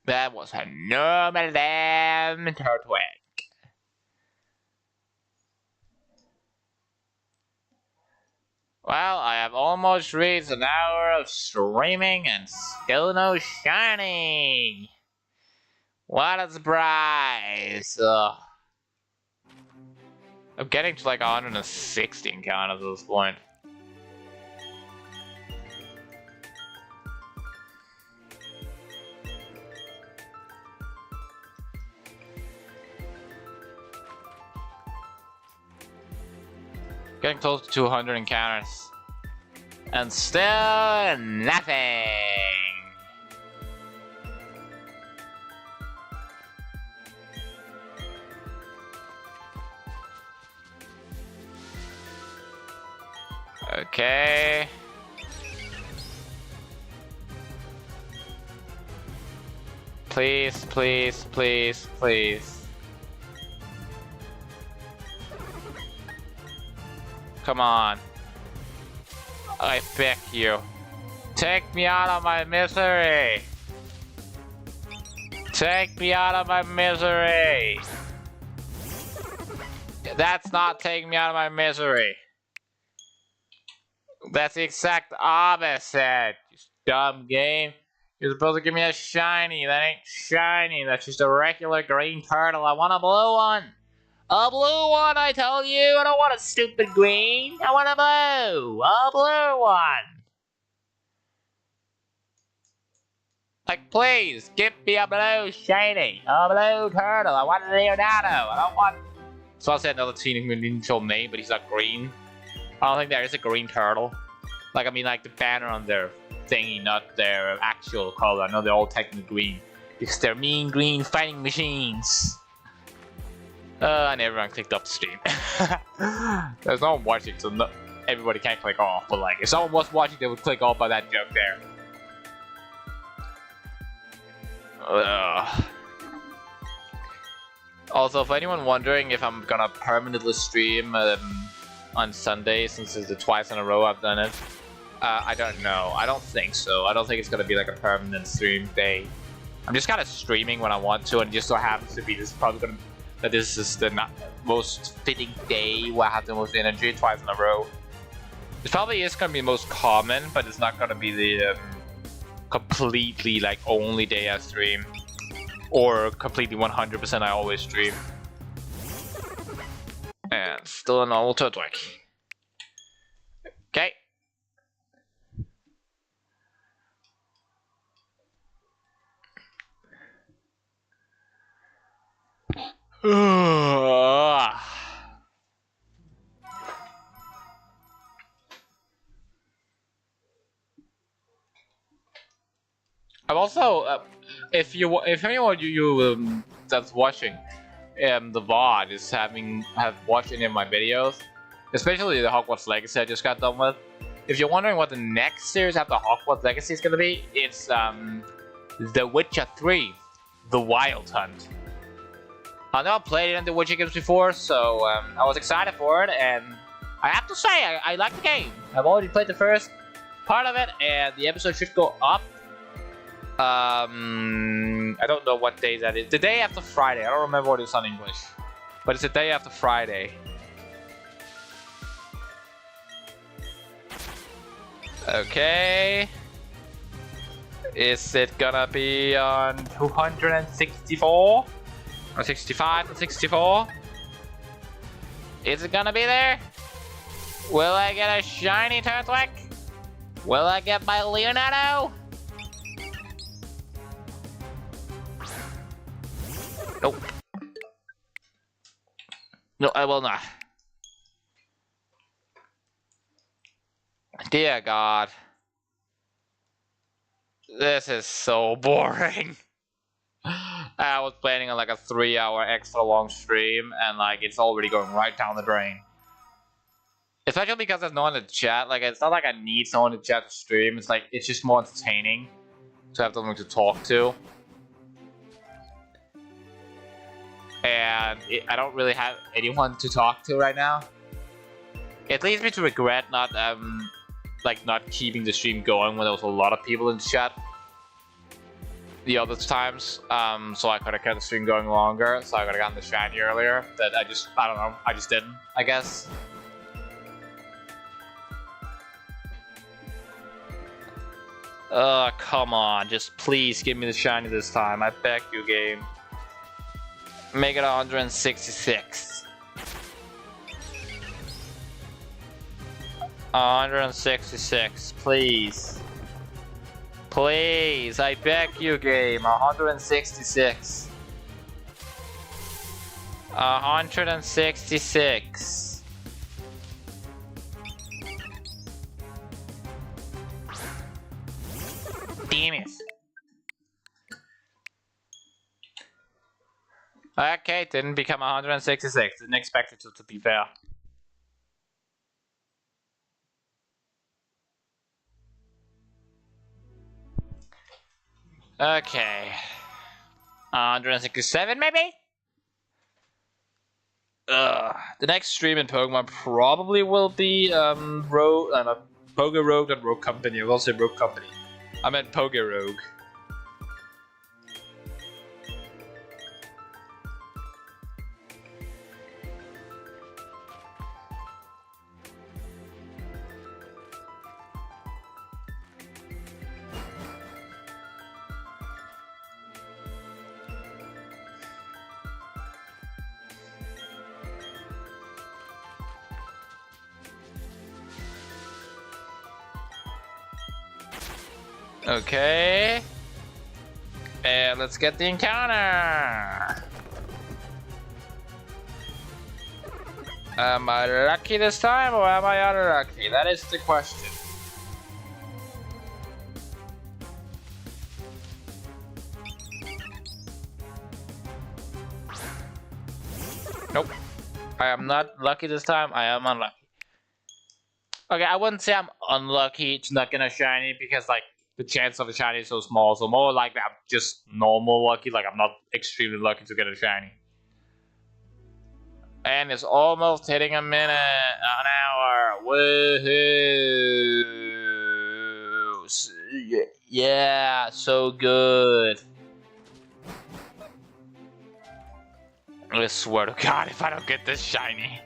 That was a normal damn turtwig. Well, I have almost reached an hour of streaming and still no shiny. What a surprise! I'm getting to like 160 encounters at this point. Getting close to 200 encounters. And still nothing! Okay. Please, please, please, please. Come on. I beg you. Take me out of my misery. Take me out of my misery. That's not taking me out of my misery. That's the exact opposite. You dumb game. You're supposed to give me a shiny. That ain't shiny. That's just a regular green turtle. I want a blue one. A blue one, I tell you. I don't want a stupid green. I want a blue. A blue one. Like, please, give me a blue shiny. A blue turtle. I want a Leonardo. I don't want... So I said another Teenage Mutant Ninja Turtle name, but he's not green. I don't think there is a green turtle. Like, I mean, like the banner on their thingy, not their actual color. I know they're all technically green. Because they're mean green fighting machines. And everyone clicked off the stream. There's no one watching, so no, everybody can't click off. But like, if someone was watching, they would click off by that joke there. Also, for anyone wondering if I'm gonna permanently stream on Sunday, since it's the twice in a row I've done it, I don't know. I don't think so. I don't think it's gonna be like a permanent stream day. I'm just kind of streaming when I want to, and just so happens to be this is probably gonna that this is the most fitting day where I have the most energy twice in a row. It probably is gonna be the most common, but it's not gonna be the completely like only day I stream, or completely 100% I always stream. And still a normal turtwig. Okay. I'm also, if anyone you that's watching the VOD have watched any of my videos, especially the Hogwarts Legacy I just got done with. If you're wondering what the next series after Hogwarts Legacy is gonna be, it's The Witcher 3: The Wild Hunt. I never played it in the Witcher games before, so I was excited for it, and I have to say, I like the game. I've already played the first part of it, and the episode should go up. I don't know what day that is. The day after Friday. I don't remember what it's on English, but it's the day after Friday. Okay. Is it gonna be on 264? Or 65 and 64? Is it gonna be there? Will I get a shiny Turtwig? Will I get my Leonardo? Nope. No, I will not. Dear God. This is so boring. I was planning on like a 3-hour extra long stream, and like it's already going right down the drain. Especially because there's no one in the chat. Like, it's not like I need someone to chat to stream. It's like, it's just more entertaining to have someone to talk to. And I don't really have anyone to talk to right now. It leads me to regret not keeping the stream going when there was a lot of people in the chat the other times. So I could have kept the stream going longer. So I could have gotten the shiny earlier. That I don't know. I just didn't, I guess. Come on. Just please give me the shiny this time. I beg you, game. Make it 166. 166, please. Please, I beg you, game. 166. 166. Damn it. Okay, didn't become 166. Didn't expect it to be fair. Okay. 167 maybe? The next stream in Pokemon probably will be Poké Rogue and Rogue Company. I will say Rogue Company. I meant Poké Rogue. Okay. And let's get the encounter. Am I lucky this time or am I unlucky? That is the question. Nope. I am not lucky this time. I am unlucky. Okay, I wouldn't say I'm unlucky to not get a shiny because like the chance of a shiny is so small, so more like I'm just normal lucky, like I'm not extremely lucky to get a shiny. And it's almost hitting a minute, an hour. Woohoo! Yeah, so good. I swear to God, if I don't get this shiny,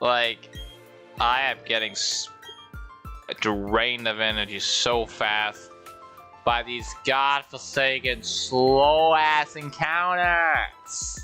like, I am getting drained of energy so fast by these godforsaken slow-ass encounters.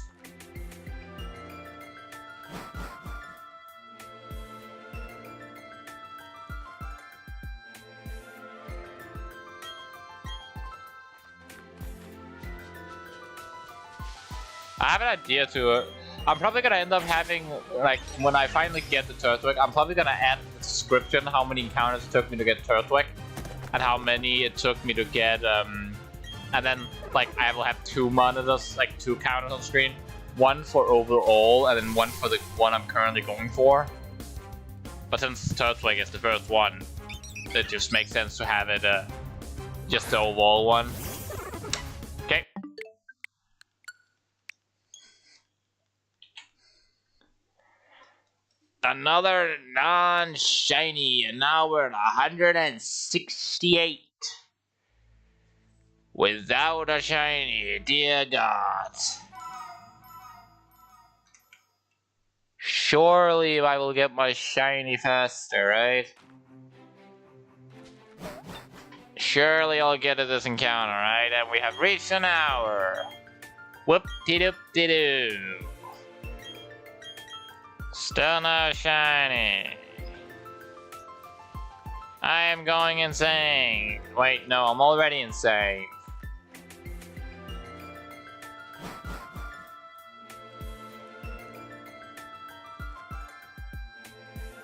I have an idea to it. I'm probably gonna end up having, like, when I finally get the Turtwig, I'm probably gonna add the description how many encounters it took me to get Turtwig, and how many it took me to get, and then, like, I will have 2 monitors, like, 2 counters on screen. One for overall, and then one for the one I'm currently going for. But since Turtwig is the first one, it just makes sense to have it, just the overall one. Okay. Another non-shiny, and now we're at 168. Without a shiny, dear God. Surely I will get my shiny faster, right? Surely I'll get to this encounter, right? And we have reached an hour. Whoop-de-doop-de-doo. Still no shiny. I am going insane. Wait, no, I'm already insane.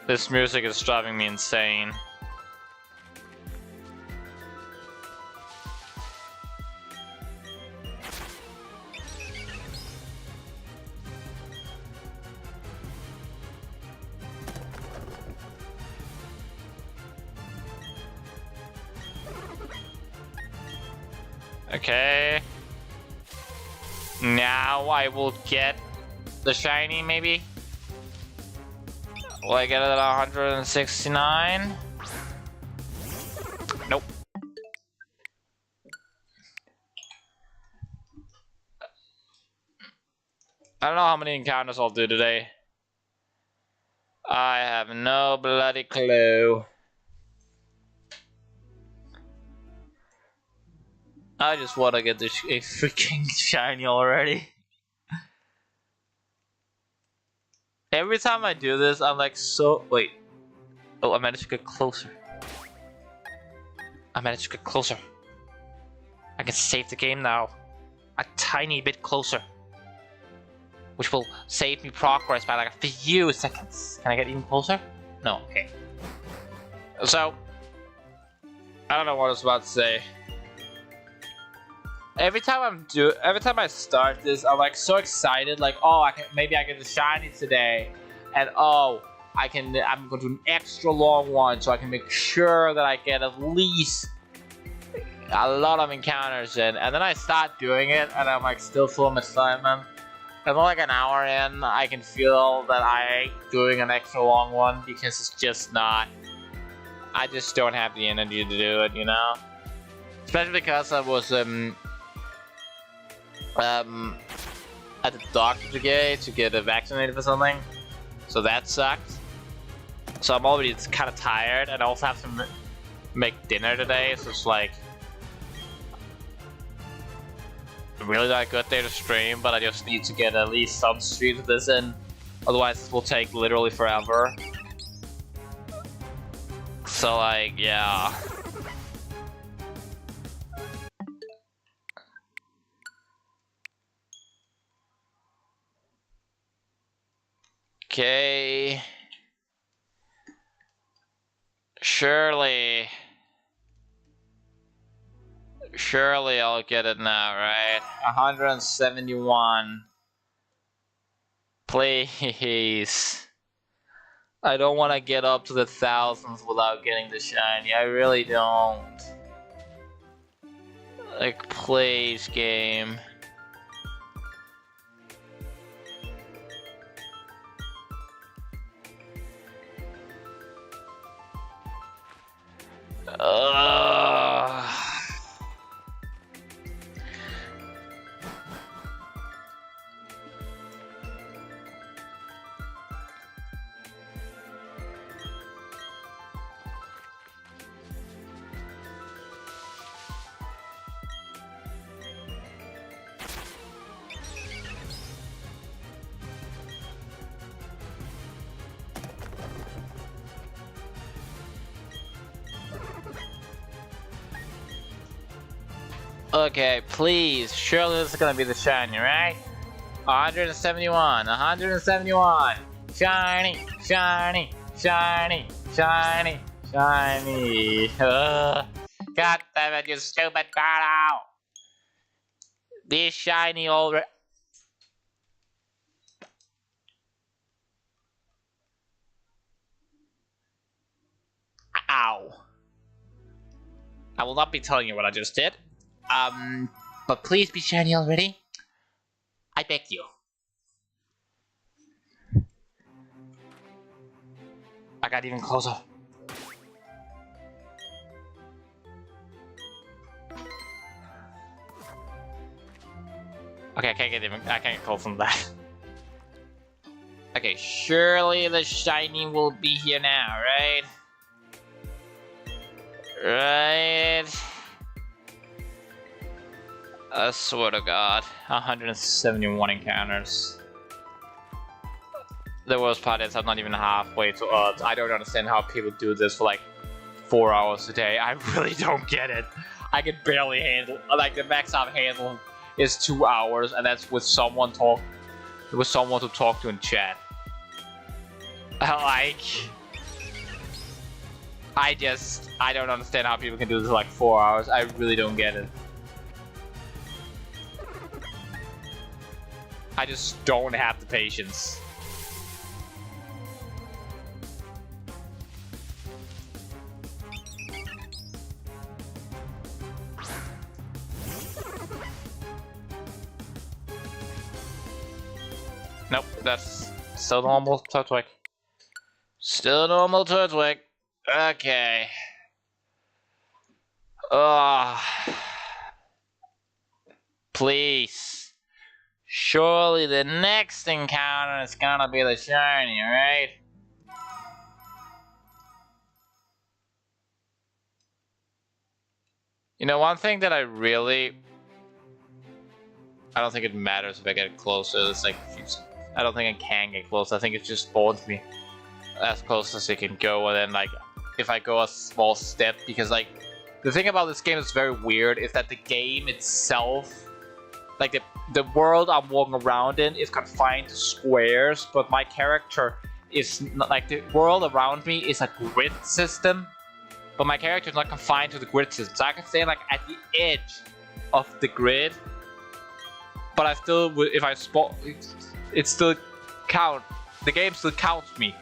This music is driving me insane. Okay. Now I will get the shiny, maybe? Will I get it at 169? Nope. I don't know how many encounters I'll do today. I have no bloody clue. I just want to get this freaking shiny already. Every time I do this, I'm like so... Wait. Oh, I managed to get closer. I managed to get closer. I can save the game now. A tiny bit closer. Which will save me progress by like a few seconds. Can I get even closer? No, okay. So... I don't know what I was about to say. Every time I start this, I'm like so excited, like, oh, maybe I get the shiny today, and oh, I'm going to do an extra long one so I can make sure that I get at least a lot of encounters in, and then I start doing it, and I'm like still full of excitement, and like an hour in, I can feel that I ain't doing an extra long one because it's just not. I just don't have the energy to do it, you know, especially because I was at the doctor today to get vaccinated for something, so that sucked. So I'm already kind of tired, and I also have to make dinner today, so it's like really not a good day to stream, but I just need to get at least some streams of this in, otherwise this will take literally forever. So like, yeah. Okay. Surely I'll get it now, right? 171. Please. I don't want to get up to the thousands without getting the shiny. I really don't. Like, please, game. Okay, please. Surely this is gonna be the shiny, right? 171, 171. Shiny, shiny, shiny, shiny, shiny. God damn it, you stupid battle! This shiny already. Ow. I will not be telling you what I just did. But please be shiny already. I beg you. I got even closer. Okay, I can't get close from that. Okay, surely the shiny will be here now, right? Right. I swear to God, 171 encounters. The worst part is I'm not even halfway to Earth. I don't understand how people do this for like 4 hours a day. I really don't get it. I can barely handle, like the max I've handled is 2 hours, and that's with someone to talk to in chat. Like, I don't understand how people can do this for like 4 hours. I really don't get it. I just don't have the patience. Nope, that's still normal Turtwig. Still normal Turtwig. Okay. Please. Surely the next encounter is gonna be the shiny, right? You know, one thing that I don't think it matters if I get closer. It's like, I don't think I can get close. I think it just spawns me as close as it can go, and then like, if I go a small step, because like, the thing about this game is very weird, is that the game itself, like the world I'm walking around in is confined to squares, but my character is not, like, the world around me is a grid system, but my character is not confined to the grid system. So I can stay like at the edge of the grid, but I still, if I spawn, it still count. The game still counts me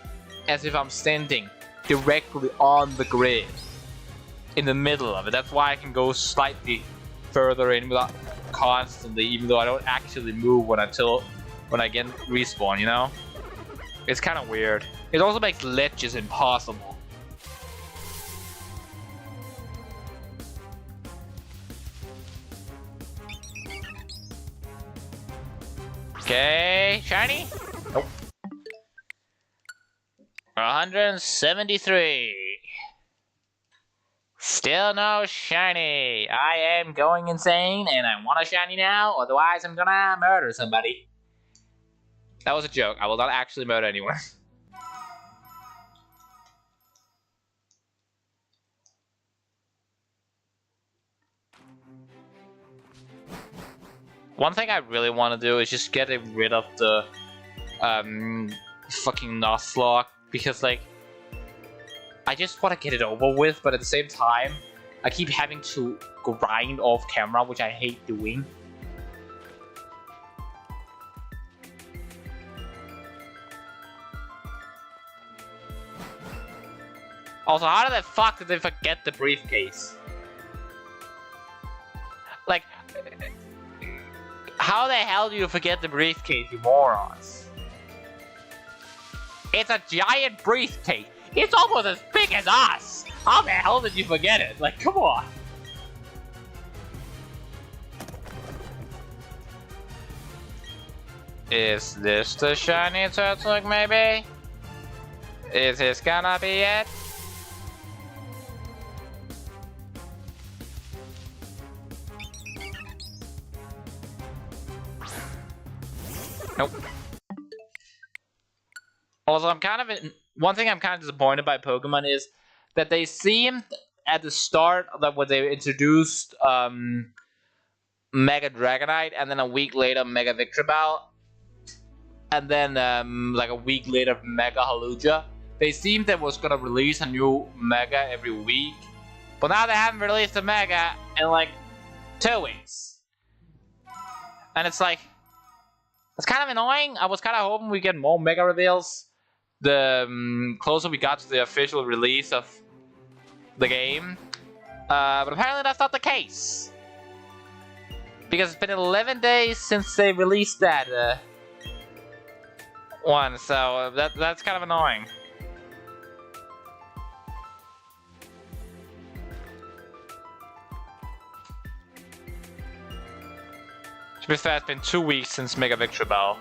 as if I'm standing directly on the grid, in the middle of it. That's why I can go slightly further in without constantly, even though I don't actually move when I get respawn, you know? It's kind of weird. It also makes ledges impossible. Okay, shiny? Nope. 173. Still no shiny. I am going insane and I want a shiny now, otherwise I'm gonna murder somebody. That was a joke. I will not actually murder anyone. One thing I really want to do is just get rid of the fucking Nuzlocke, because like, I just want to get it over with, but at the same time, I keep having to grind off camera, which I hate doing. Also, how the fuck did they forget the briefcase? Like, how the hell do you forget the briefcase, you morons? It's a giant briefcase. It's almost as big as us! How the hell did you forget it? Like, come on! Is this the shiny Turtwig, maybe? Is this gonna be it? Nope. Also, one thing I'm kind of disappointed by Pokemon is that they seemed at the start that when they introduced Mega Dragonite, and then a week later Mega Victreebel, and then like a week later Mega Haluja, they seemed that was gonna release a new Mega every week, but now they haven't released a Mega in like 2 weeks, and it's like, it's kind of annoying. I was kind of hoping we get more Mega reveals the closer we got to the official release of the game, but apparently that's not the case, because it's been 11 days since they released that one, so that's kind of annoying. To be fair, it's been 2 weeks since Mega Victory Bell.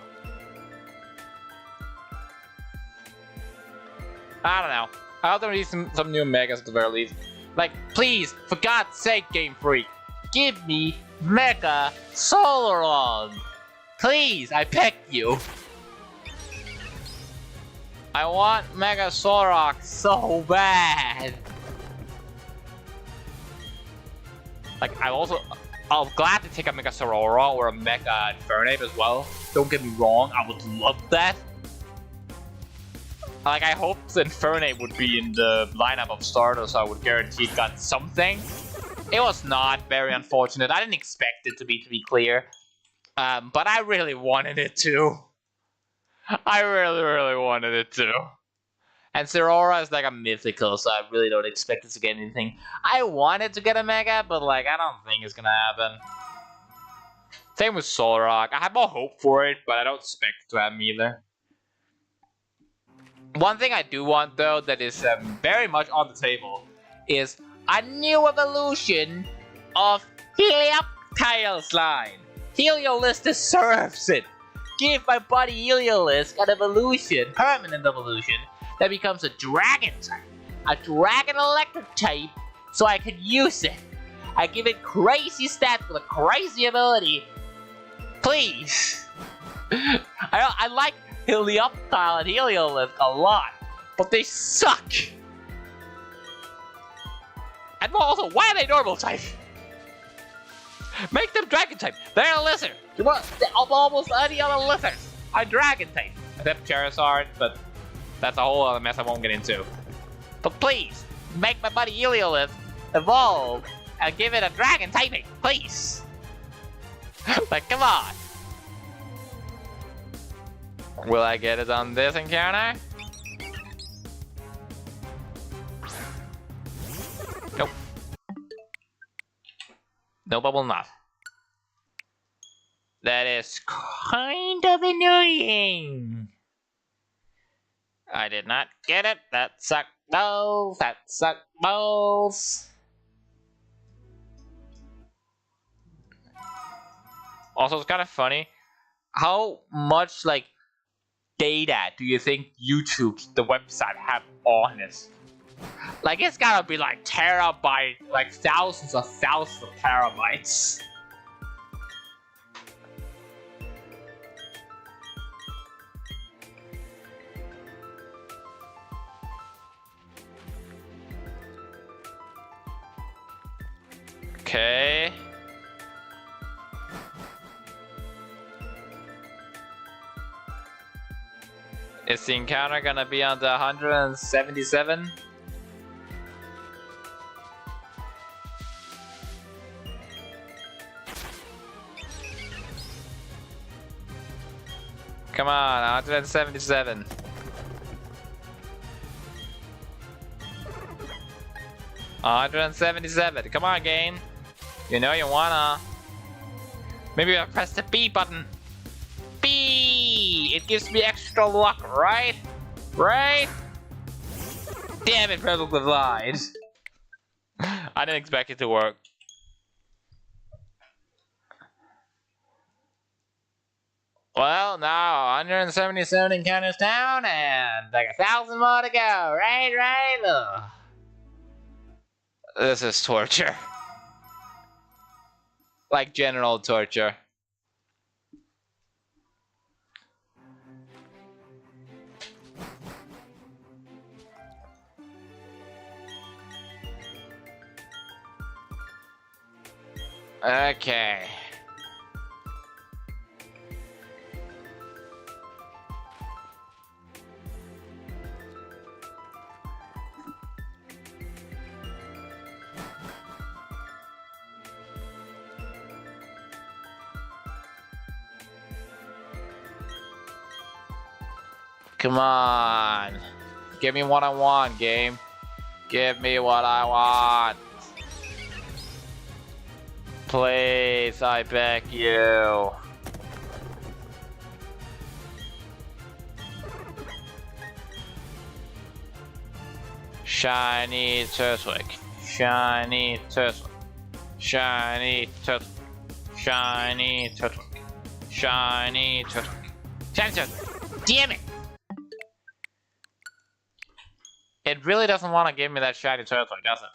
I don't know. I hope there be some new Megas at the very least. Like, please, for God's sake, Game Freak, give me Mega Solaron! Please, I beg you! I want Mega Solrock so bad! Like, I'm glad to take a Mega Sorora or a Mega Infernape as well. Don't get me wrong, I would love that. Like, I hope the Infernape would be in the lineup of starters, so I would guarantee got something. It was not, very unfortunate. I didn't expect it to be clear. But I really wanted it to. I really wanted it to. And Sorora is like a mythical, so I really don't expect it to get anything. I wanted to get a Mega, but like, I don't think it's gonna happen. Same with Solrock. I have more hope for it, but I don't expect it to happen either. One thing I do want, though, that is very much on the table, is a new evolution of Helioptile Slime. Heliolisk deserves it. Give my buddy Heliolisk an evolution, permanent evolution, that becomes a Dragon type, a Dragon Electric type, so I can use it. I give it crazy stats with a crazy ability. Please. I like Helioptile and Heliolisk a lot, but they suck. And also, why are they normal type? Make them dragon type. They're a lizard. You want almost any other lizards are dragon type. Except Charizard, but that's a whole other mess I won't get into. But please, make my buddy Heliolisk evolve and give it a dragon typing, please. Like, come on. Will I get it on this encounter? Nope. Nope, I will not. That is kind of annoying. I did not get it. That sucked balls. That sucked balls. Also, it's kind of funny. How much, like, data do you think YouTube, the website, have on it? Like, it's gotta be like terabyte, like thousands of terabytes. Okay. Is the encounter gonna be on the 177? Come on, 177. $177. Come on, game. You know you wanna. Maybe I'll press the B button. B! It gives me extra luck, right? Right? Damn it, probably lied. I didn't expect it to work. Well, now 177 encounters down and like 1,000 more to go. Right? Ugh. This is torture. Like general torture. Okay. Come on. Give me what I want, game. Give me what I want. Please, I beg you. Shiny Turtwig. Shiny Turtwig. Shiny Turtwig. Shiny Turtwig. Shiny turtle. Shiny turtle. Damn it! It really doesn't want to give me that shiny turtle, does it?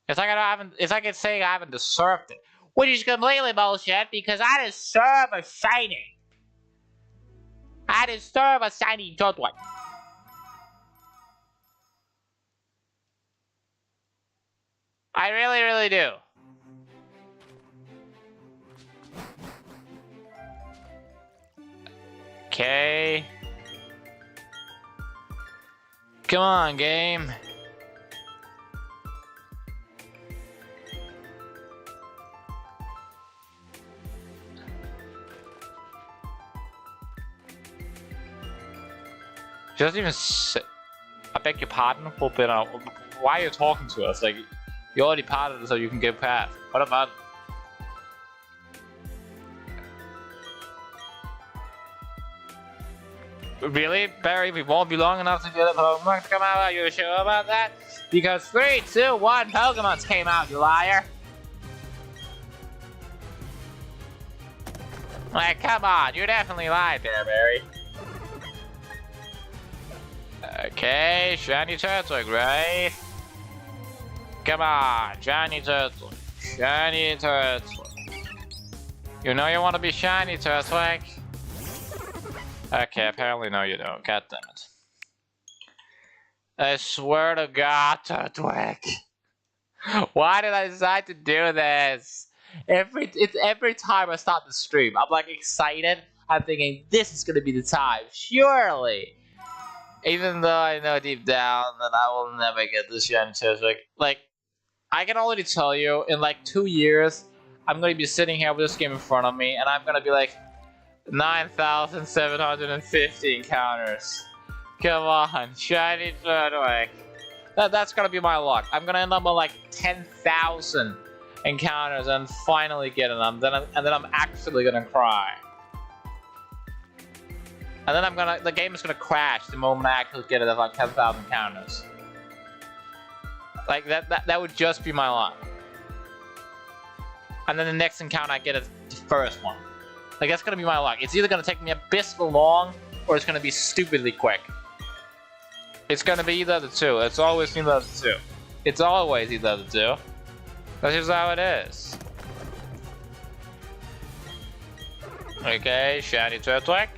It's like it's like it's saying I haven't deserved it. Which is completely bullshit because I deserve a shiny. I deserve a shiny turtle. I really, really do. Okay. Come on, game. Just even say, I beg your pardon, but why are you talking to us? Like, you already parted so you can get past. What about? Really, Barry? We won't be long enough to get a Pokemon to come out. Are you sure about that? Because 3, 2, 1 Pokemons came out, you liar! Like, come on, you definitely lied there, Barry. Okay, shiny Turtwig, right? Come on, shiny Turtwig. Shiny Turtwig. You know you want to be shiny Turtwig? Okay, apparently no you don't. God damn it. I swear to God, Turtwig. Why did I decide to do this? Every time I start the stream, I'm like excited. I'm thinking this is gonna be the time, surely. Even though I know deep down that I will never get this shiny Turtwig. Like, I can already tell you, in like 2 years, I'm gonna be sitting here with this game in front of me, and I'm gonna be like 9,750 encounters. Come on, shiny Turtwig. That's gonna be my luck. I'm gonna end up with like 10,000 encounters and finally getting them. And then I'm actually gonna cry. And then the game is gonna crash the moment I actually get it at like 10,000 encounters. Like that would just be my luck. And then the next encounter I get is the first one. Like that's gonna be my luck. It's either gonna take me abysmal long or it's gonna be stupidly quick. It's gonna be either of the two. It's always either of the two. It's always either of the two. That's just how it is. Okay, shiny Turtwig.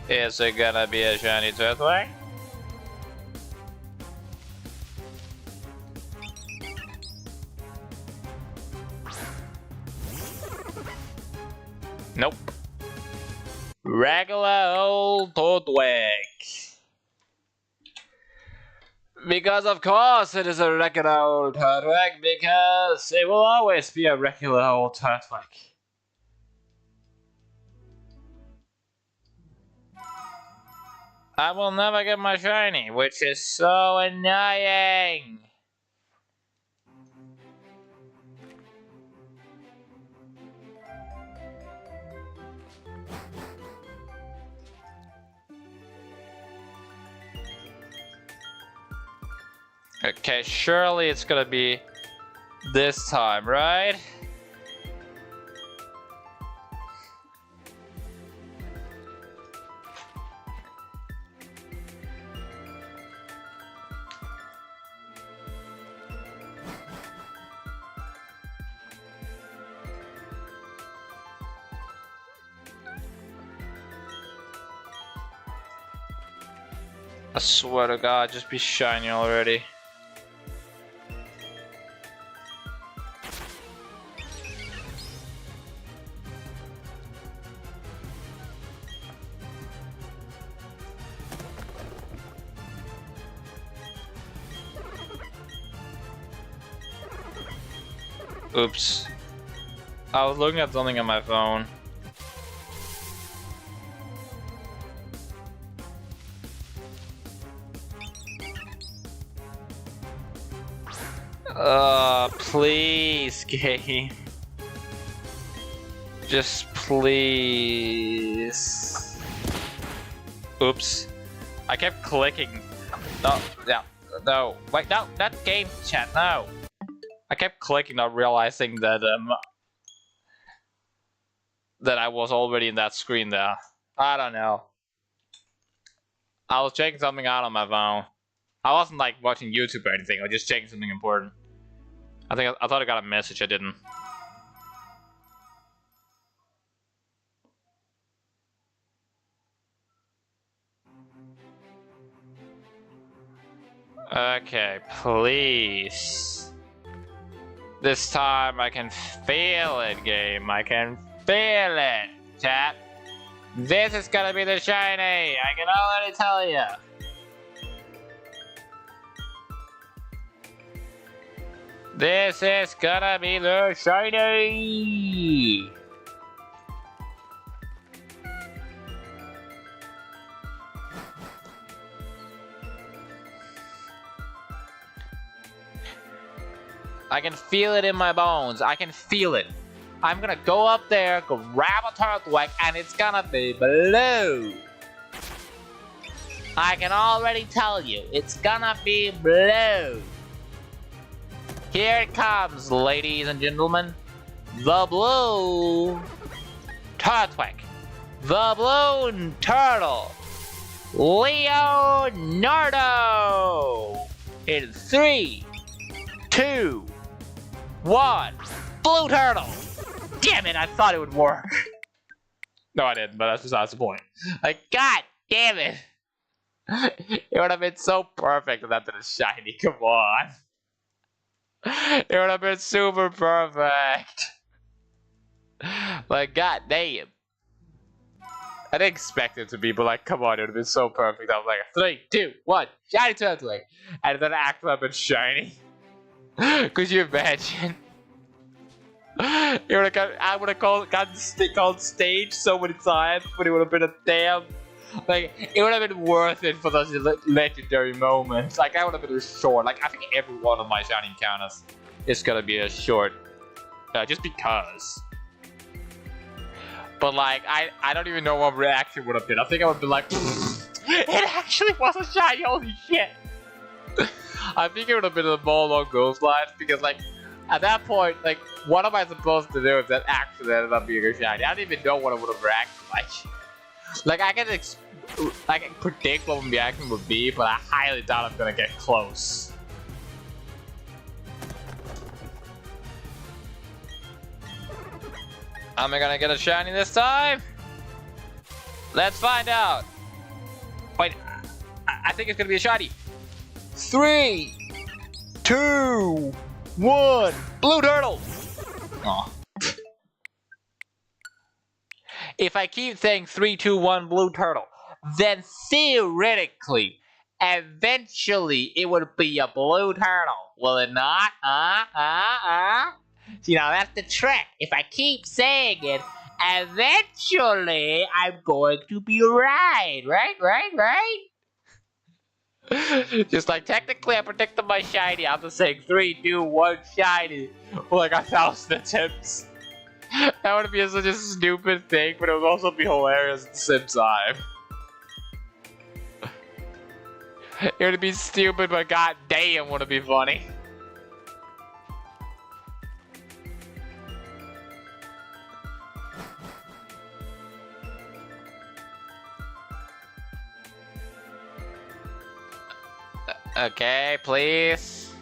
Is it gonna be a shiny Turtwig? Nope. Regular old Turtwig. Because of course it is a regular old Turtwig, because it will always be a regular old Turtwig. I will never get my shiny, which is so annoying. Okay, surely it's gonna be this time, right? I swear to God, just be shiny already. Oops. I was looking at something on my phone. Please, game. Just please. Oops. I kept clicking. No, yeah, no. Wait, no, not game chat, no. I kept clicking, not realizing that, that I was already in that screen there. I don't know. I was checking something out on my phone. I wasn't like watching YouTube or anything. I was just checking something important. I thought I got a message. I didn't. Okay, please. This time I can feel it, game. I can feel it, chat. This is gonna be the shiny. I can already tell you. This is gonna be the shiny. I can feel it in my bones. I can feel it. I'm gonna go up there, grab a turtle egg, and it's gonna be blue. I can already tell you, it's gonna be blue. Here it comes, ladies and gentlemen. The blue turtle egg. The blue turtle. Leonardo. In 3, 2, 1. Blue turtle. Damn it, I thought it would work. No, I didn't, but that's besides the point. Like, god damn it. It would have been so perfect if that did a shiny. Come on. It would have been super perfect. Like, god damn. I didn't expect it to be, but like, come on, it would have been so perfect. I was like, 3, 2, 1, shiny turtle egg. And then it actually would have been shiny. Could you imagine? I would have gotten called stage so many times, but it would have been a damn. Like, it would have been worth it for those legendary moments. Like, that would have been a short. Like, I think every one of my shiny encounters is gonna be a short. Just because. But, like, I don't even know what reaction would have been. I think I would have been like, it actually was a shiny, holy shit. I think it would have been a more along those lines because, like, at that point, like, what am I supposed to do if that actually ended up being a shiny? I don't even know what I would have reacted like. Like, I can predict what my reaction would be, but I highly doubt I'm gonna get close. Am I gonna get a shiny this time? Let's find out. Wait, I think it's gonna be a shiny. 3, 2, 1, blue turtle. Aw. If I keep saying 3, 2, 1, blue turtle, then theoretically, eventually, it would be a blue turtle. Will it not? See, now that's the trick. If I keep saying it, eventually, I'm going to be right. Right? Just like, technically, I predicted my shiny. I'm just saying 3, 2, 1, shiny for like 1,000 attempts. That would be such a stupid thing, but it would also be hilarious at the same time. It would be stupid, but god damn, would it be funny. Okay, please.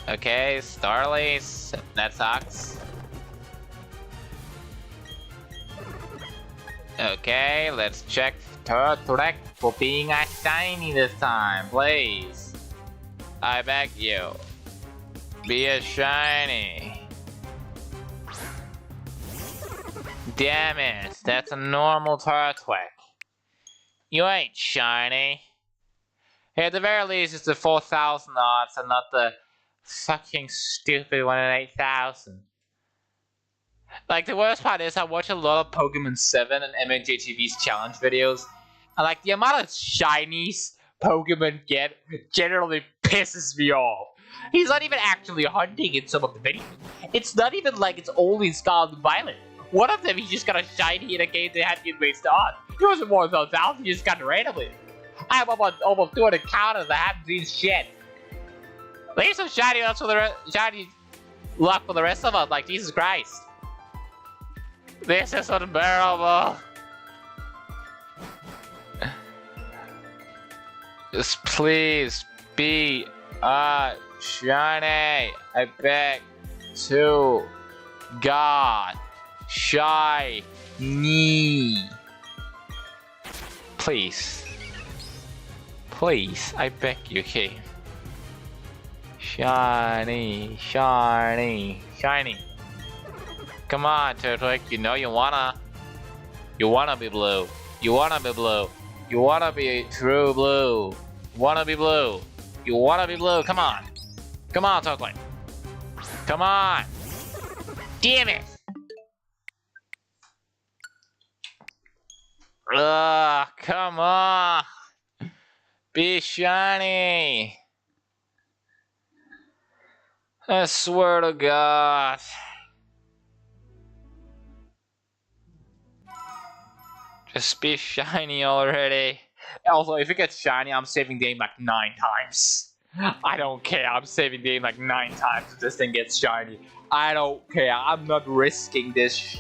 Okay, Starlace. That sucks. Okay, let's check Turtleck for being a shiny this time, please. I beg you. Be a shiny. Damn it, that's a normal Turtleck. You ain't shiny. Hey, at the very least, it's the 4,000 odds and not the fucking stupid 1 in 8,000. Like, the worst part is I watch a lot of Pokemon 7 and MNJTV's challenge videos, and like, the amount of shinies Pokemon get generally pisses me off. He's not even actually hunting in some of the videos. It's not even like it's only Scarlet and Violet. One of them, he just got a shiny in a game that hadn't been wasted on. It wasn't more than 1,000, he just got it randomly. I have almost 200 counters. I haven't seen shit. Leave some shiny luck for shiny luck for the rest of us. Like Jesus Christ. This is unbearable. Just please be a shiny. I beg to God. Shiny. Please. Please, I beg you, okay? Shiny, shiny, shiny. Come on, Turtwig, you know you wanna be blue. You wanna be blue. You wanna be true blue. You wanna be blue. You wanna be blue. Come on. Come on, Turtwig. Come on. Damn it. Ugh, come on. Be shiny. I swear to God. Just be shiny already. Also, if it gets shiny, I'm saving the game like 9 times. I don't care. I'm saving the game like 9 times if this thing gets shiny. I don't care. I'm not risking this.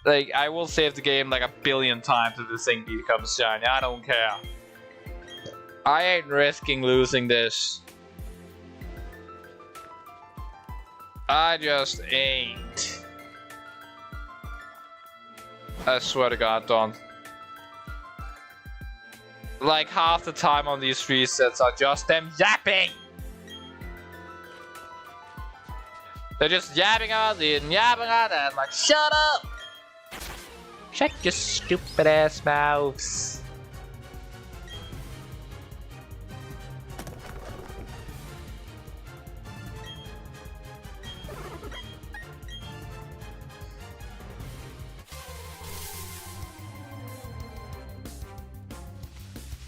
Like, I will save the game like 1 billion times if this thing becomes shiny. I don't care. I ain't risking losing this. I just ain't. I swear to God, don't. Like, half the time on these resets are just them yapping! They're just yapping out and yapping out and like, shut up! Shut your stupid ass mouths.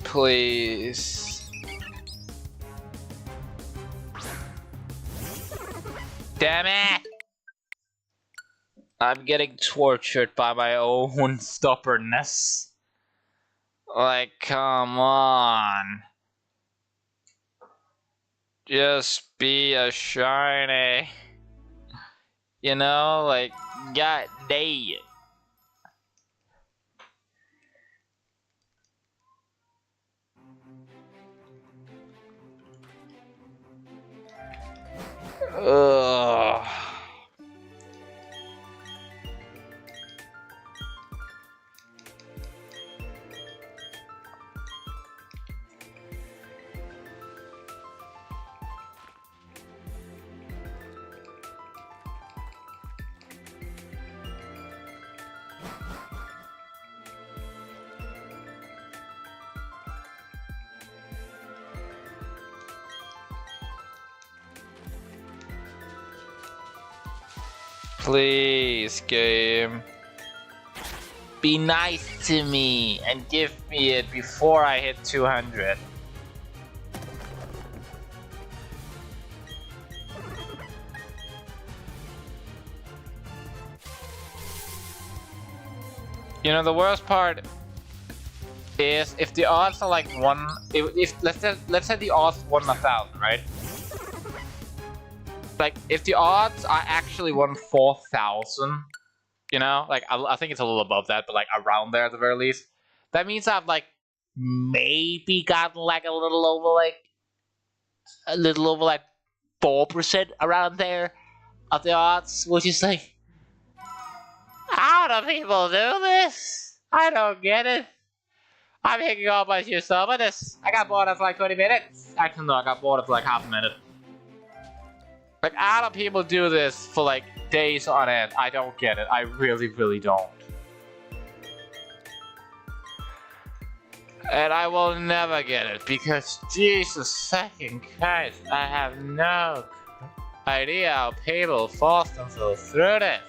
Please. Damn it! I'm getting tortured by my own stubbornness. Like, come on. Just be a shiny. You know, like, god damn. Ugh. Please, game. Be nice to me and give me it before I hit 200. You know, the worst part is if the odds are like one. If let's say the odds 1,000, right? Like, if the odds are actually 1/4,000, you know, like, I think it's a little above that, but like around there at the very least, that means I've like maybe gotten like a little over like 4% around there of the odds, which is like, how do people do this? I don't get it. I'm hanging on by sheer stubbornness. I got bored after like 20 minutes. Actually, no, I got bored after like half a minute. Like, how do people do this for like days on end? I don't get it. I really, really don't. And I will never get it because Jesus fucking Christ, I have no idea how people force themselves through this.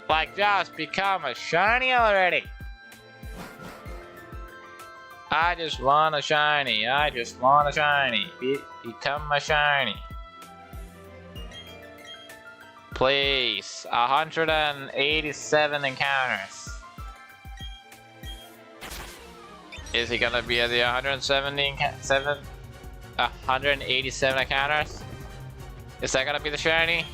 Like, just become a shiny already. I just want a shiny. I just want a shiny. Become a shiny. Please. 187 encounters. Is he gonna be at the 187 encounters? Is that gonna be the shiny?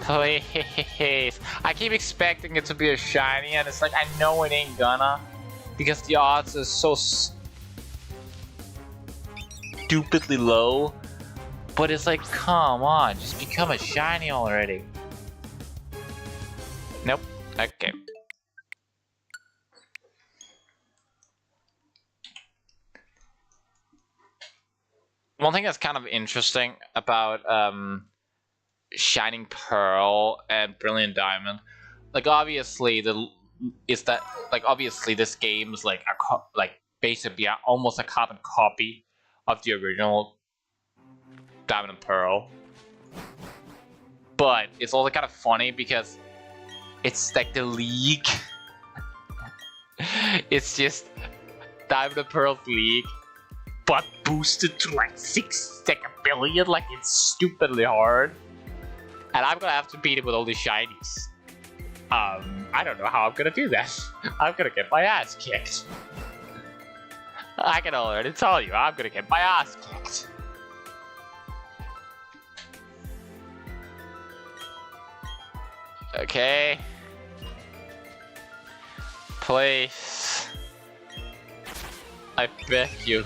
Please. I keep expecting it to be a shiny, and it's like, I know it ain't gonna. Because the odds are so stupidly low. But it's like, come on, just become a shiny already. Nope. Okay. One thing that's kind of interesting about Shining Pearl and Brilliant Diamond, like obviously obviously this game's like basically almost a carbon copy of the original Diamond and Pearl, but it's also kind of funny because it's like the League. It's just Diamond and Pearl's League, but boosted to like 6 billion, like it's stupidly hard. And I'm gonna have to beat it with all these shinies. I don't know how I'm gonna do that. I'm gonna get my ass kicked. I can already tell you, I'm gonna get my ass kicked. Okay. Please. I beg you.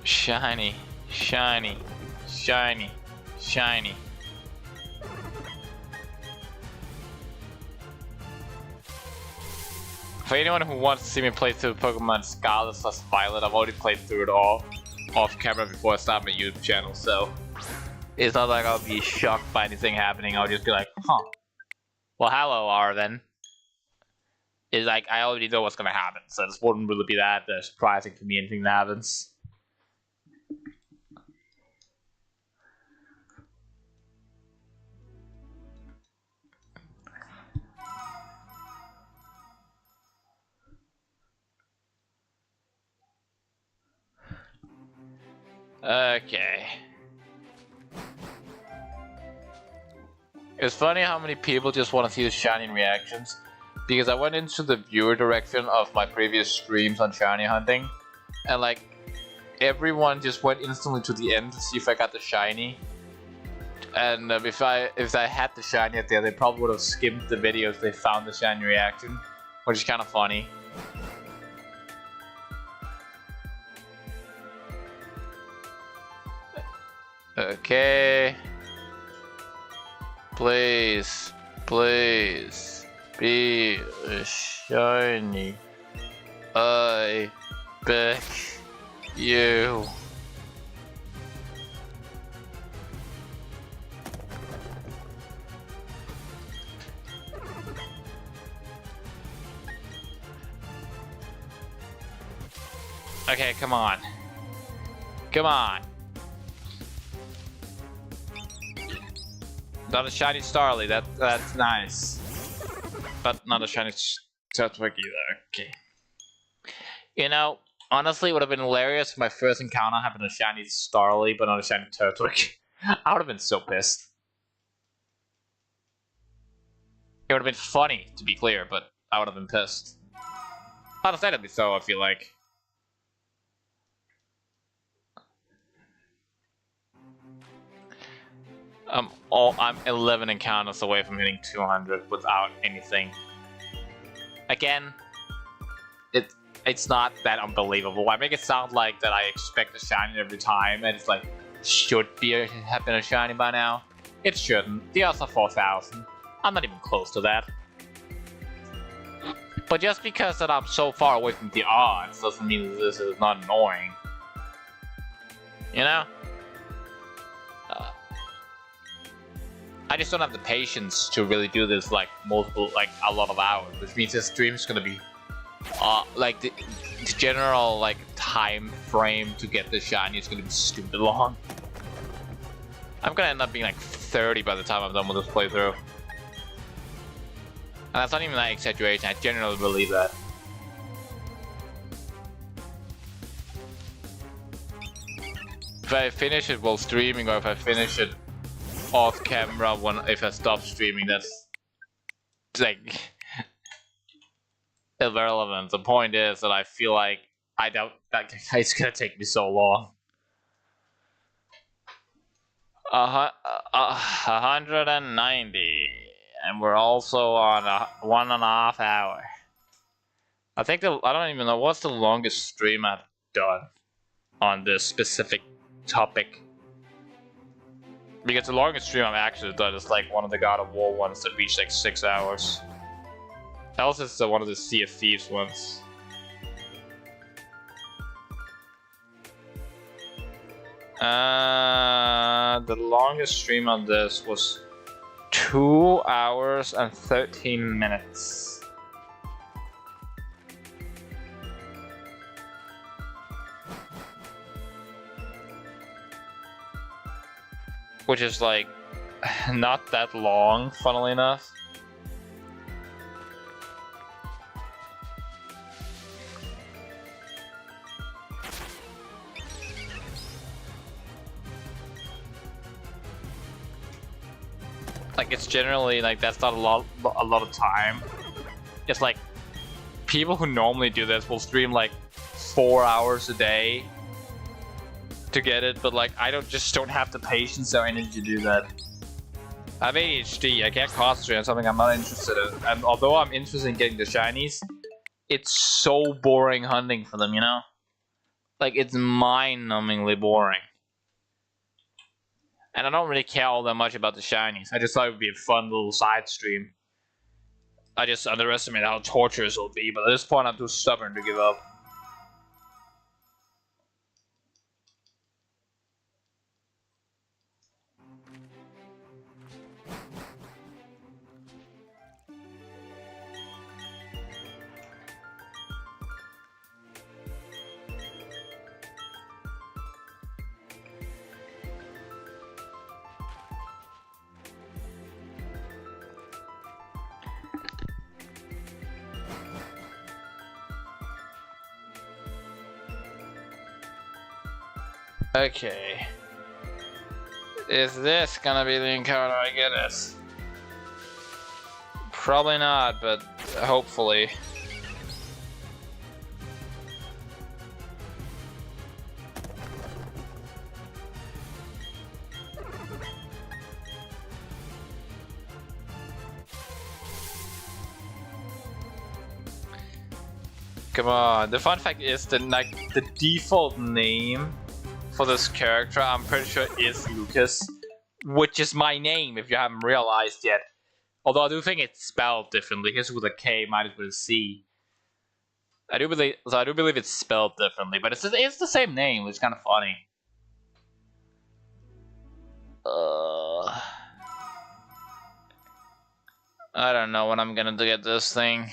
Shiny, shiny, shiny, shiny. For anyone who wants to see me play through Pokemon Scarlet/Violet, I've already played through it all off camera before I started my YouTube channel, so it's not like I'll be shocked by anything happening. I'll just be like, huh. Well, hello, Arvin. It's like, I already know what's gonna happen, so this wouldn't really be that surprising to me, anything that happens. Okay. It's funny how many people just want to see the shiny reactions, because I went into the viewer direction of my previous streams on shiny hunting, and like everyone just went instantly to the end to see if I got the shiny. And if I had the shiny at there, they probably would have skimmed the video if they found the shiny reaction, which is kind of funny. Okay. Please, please be a shiny. I beg you. Okay, come on. Come on. Not a shiny Starly, that's nice. But not a shiny Turtwig either, okay. You know, honestly, it would have been hilarious if my first encounter happened a shiny Starly, but not a shiny Turtwig. I would have been so pissed. It would have been funny, to be clear, but I would have been pissed. Understandably so, I feel like. I'm 11 encounters away from hitting 200 without anything. Again, it's not that unbelievable. I make it sound like that I expect a shiny every time, and it's like, should have been a shiny by now. It shouldn't. The odds are 4,000. I'm not even close to that. But just because that I'm so far away from the odds doesn't mean that this is not annoying. You know? I just don't have the patience to really do this like a lot of hours, which means this stream is gonna be like the general like time frame to get the shiny is gonna be stupid long. I'm gonna end up being like 30 by the time I'm done with this playthrough. And that's not even an exaggeration, I genuinely believe that. If I finish it while streaming, or if I finish it off camera if I stop streaming, that's like irrelevant. The point is that I feel like I doubt that it's gonna take me so long. 190, and we're also on a 1.5 hour. I think I don't even know what's the longest stream I've done on this specific topic. Because the longest stream I've actually done is like one of the God of War ones that reached like 6 hours. Else it's one of the Sea of Thieves ones. The longest stream on this was 2 hours and 13 minutes. Which is like not that long, funnily enough. Like it's generally like that's not a lot of time. It's like people who normally do this will stream like 4 hours a day to get it, but like I just don't have the patience or energy to do that. I have ADHD, I can't concentrate on something I'm not interested in, and although I'm interested in getting the shinies, it's so boring hunting for them, you know? Like it's mind-numbingly boring. And I don't really care all that much about the shinies. I just thought it would be a fun little side stream. I just underestimate how torturous it'll be, but at this point I'm too stubborn to give up. Okay. Is this gonna be the encounter I get it? Probably not, but hopefully. Come on. The fun fact is that like the default name for this character, I'm pretty sure is Lucas, which is my name if you haven't realized yet. Although I do think it's spelled differently. His with a K, mine is with a C. I do believe it's spelled differently, but it's the same name, which is kind of funny. I don't know when I'm gonna get this thing.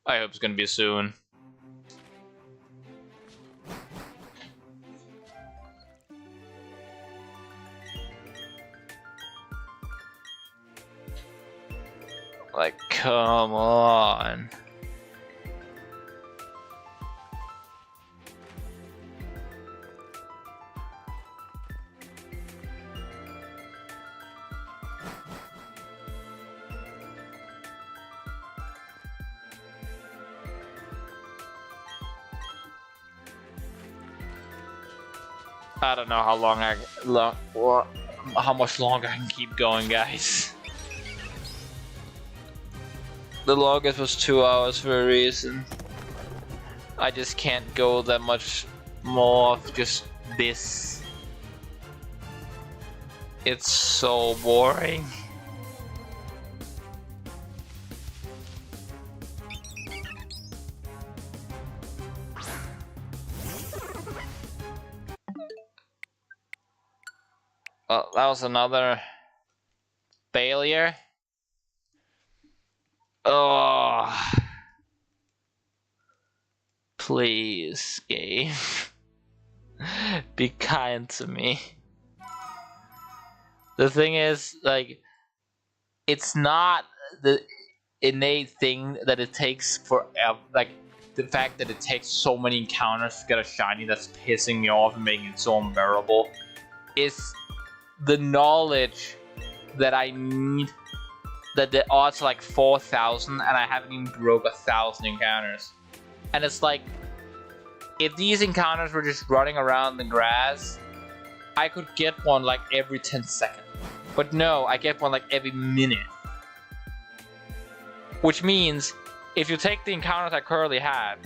I hope it's gonna be soon. Like, come on. I don't know how how much longer I can keep going, guys. The longest was 2 hours for a reason. I just can't go that much more of just this. It's so boring. Well, that was another failure. Oh, please, game, be kind to me. The thing is, like, it's not the innate thing that it takes forever. Like, the fact that it takes so many encounters to get a shiny that's pissing me off and making it so unbearable. It's the knowledge that I need that the odds are like 4,000 and I haven't even broke 1,000 encounters. And it's like, if these encounters were just running around the grass, I could get one like every 10 seconds. But no, I get one like every minute. Which means, if you take the encounters I currently have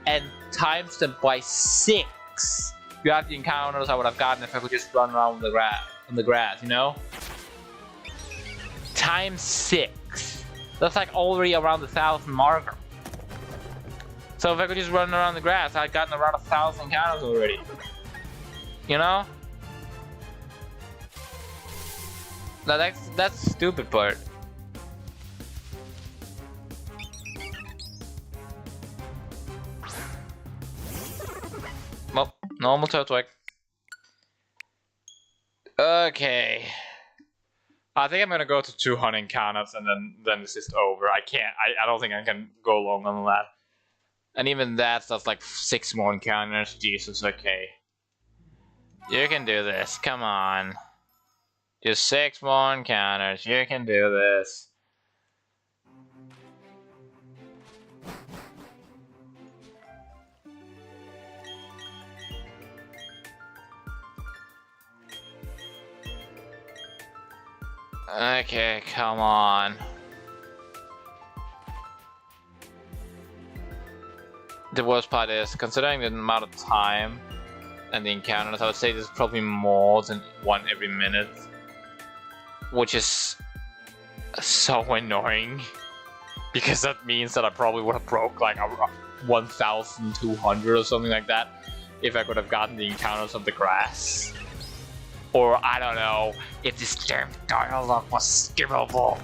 and times them by 6, you have the encounters I would have gotten if I could just run around in the grass, you know? Times 6. That's like already around the 1,000 marker. So if I could just run around the grass, I'd gotten around 1,000 encounters already. You know? Now that's the stupid part. Well, normal Turtwig. Okay. I think I'm gonna go to 200 encounters and then it's just over. I don't think I can go longer than that. And even that's like 6 more encounters. Jesus, okay. You can do this, come on. Just 6 more encounters, you can do this. Okay, come on. The worst part is, considering the amount of time and the encounters, I would say there's probably more than one every minute. Which is so annoying. Because that means that I probably would have broke like 1,200 or something like that if I could have gotten the encounters of the grass. Or, I don't know, if this damn dialogue was skippable.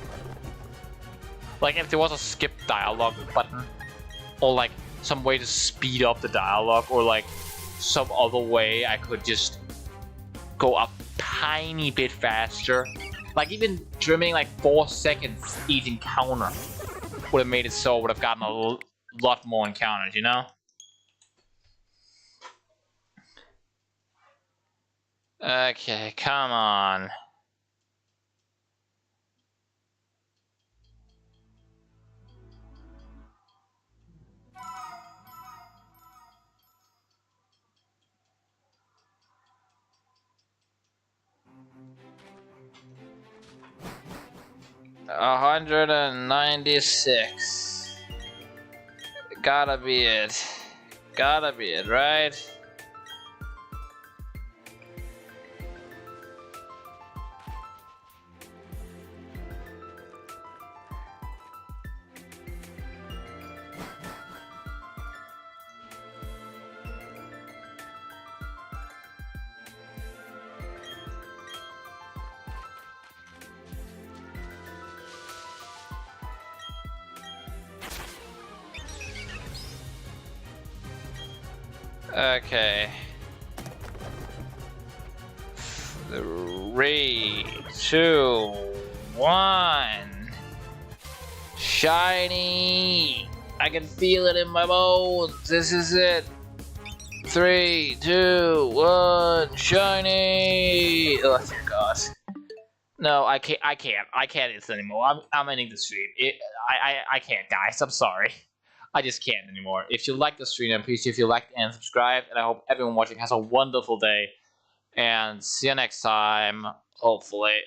Like, if there was a skip dialogue button, or like, some way to speed up the dialogue, or like, some other way I could just go a tiny bit faster. Like, even trimming like 4 seconds each encounter would have made it so I would have gotten a lot more encounters, you know? Okay, come on. $196. Gotta be it. Gotta be it, right? Okay. 3, 2, 1. Shiny! I can feel it in my bones. This is it. 3, 2, 1. Shiny! Oh god. No, I can't. I can't this anymore. I'm ending the stream. I can't, guys. I'm sorry. I just can't anymore. If you like the stream, then please, if you like and subscribe. And I hope everyone watching has a wonderful day. And see you next time. Hopefully.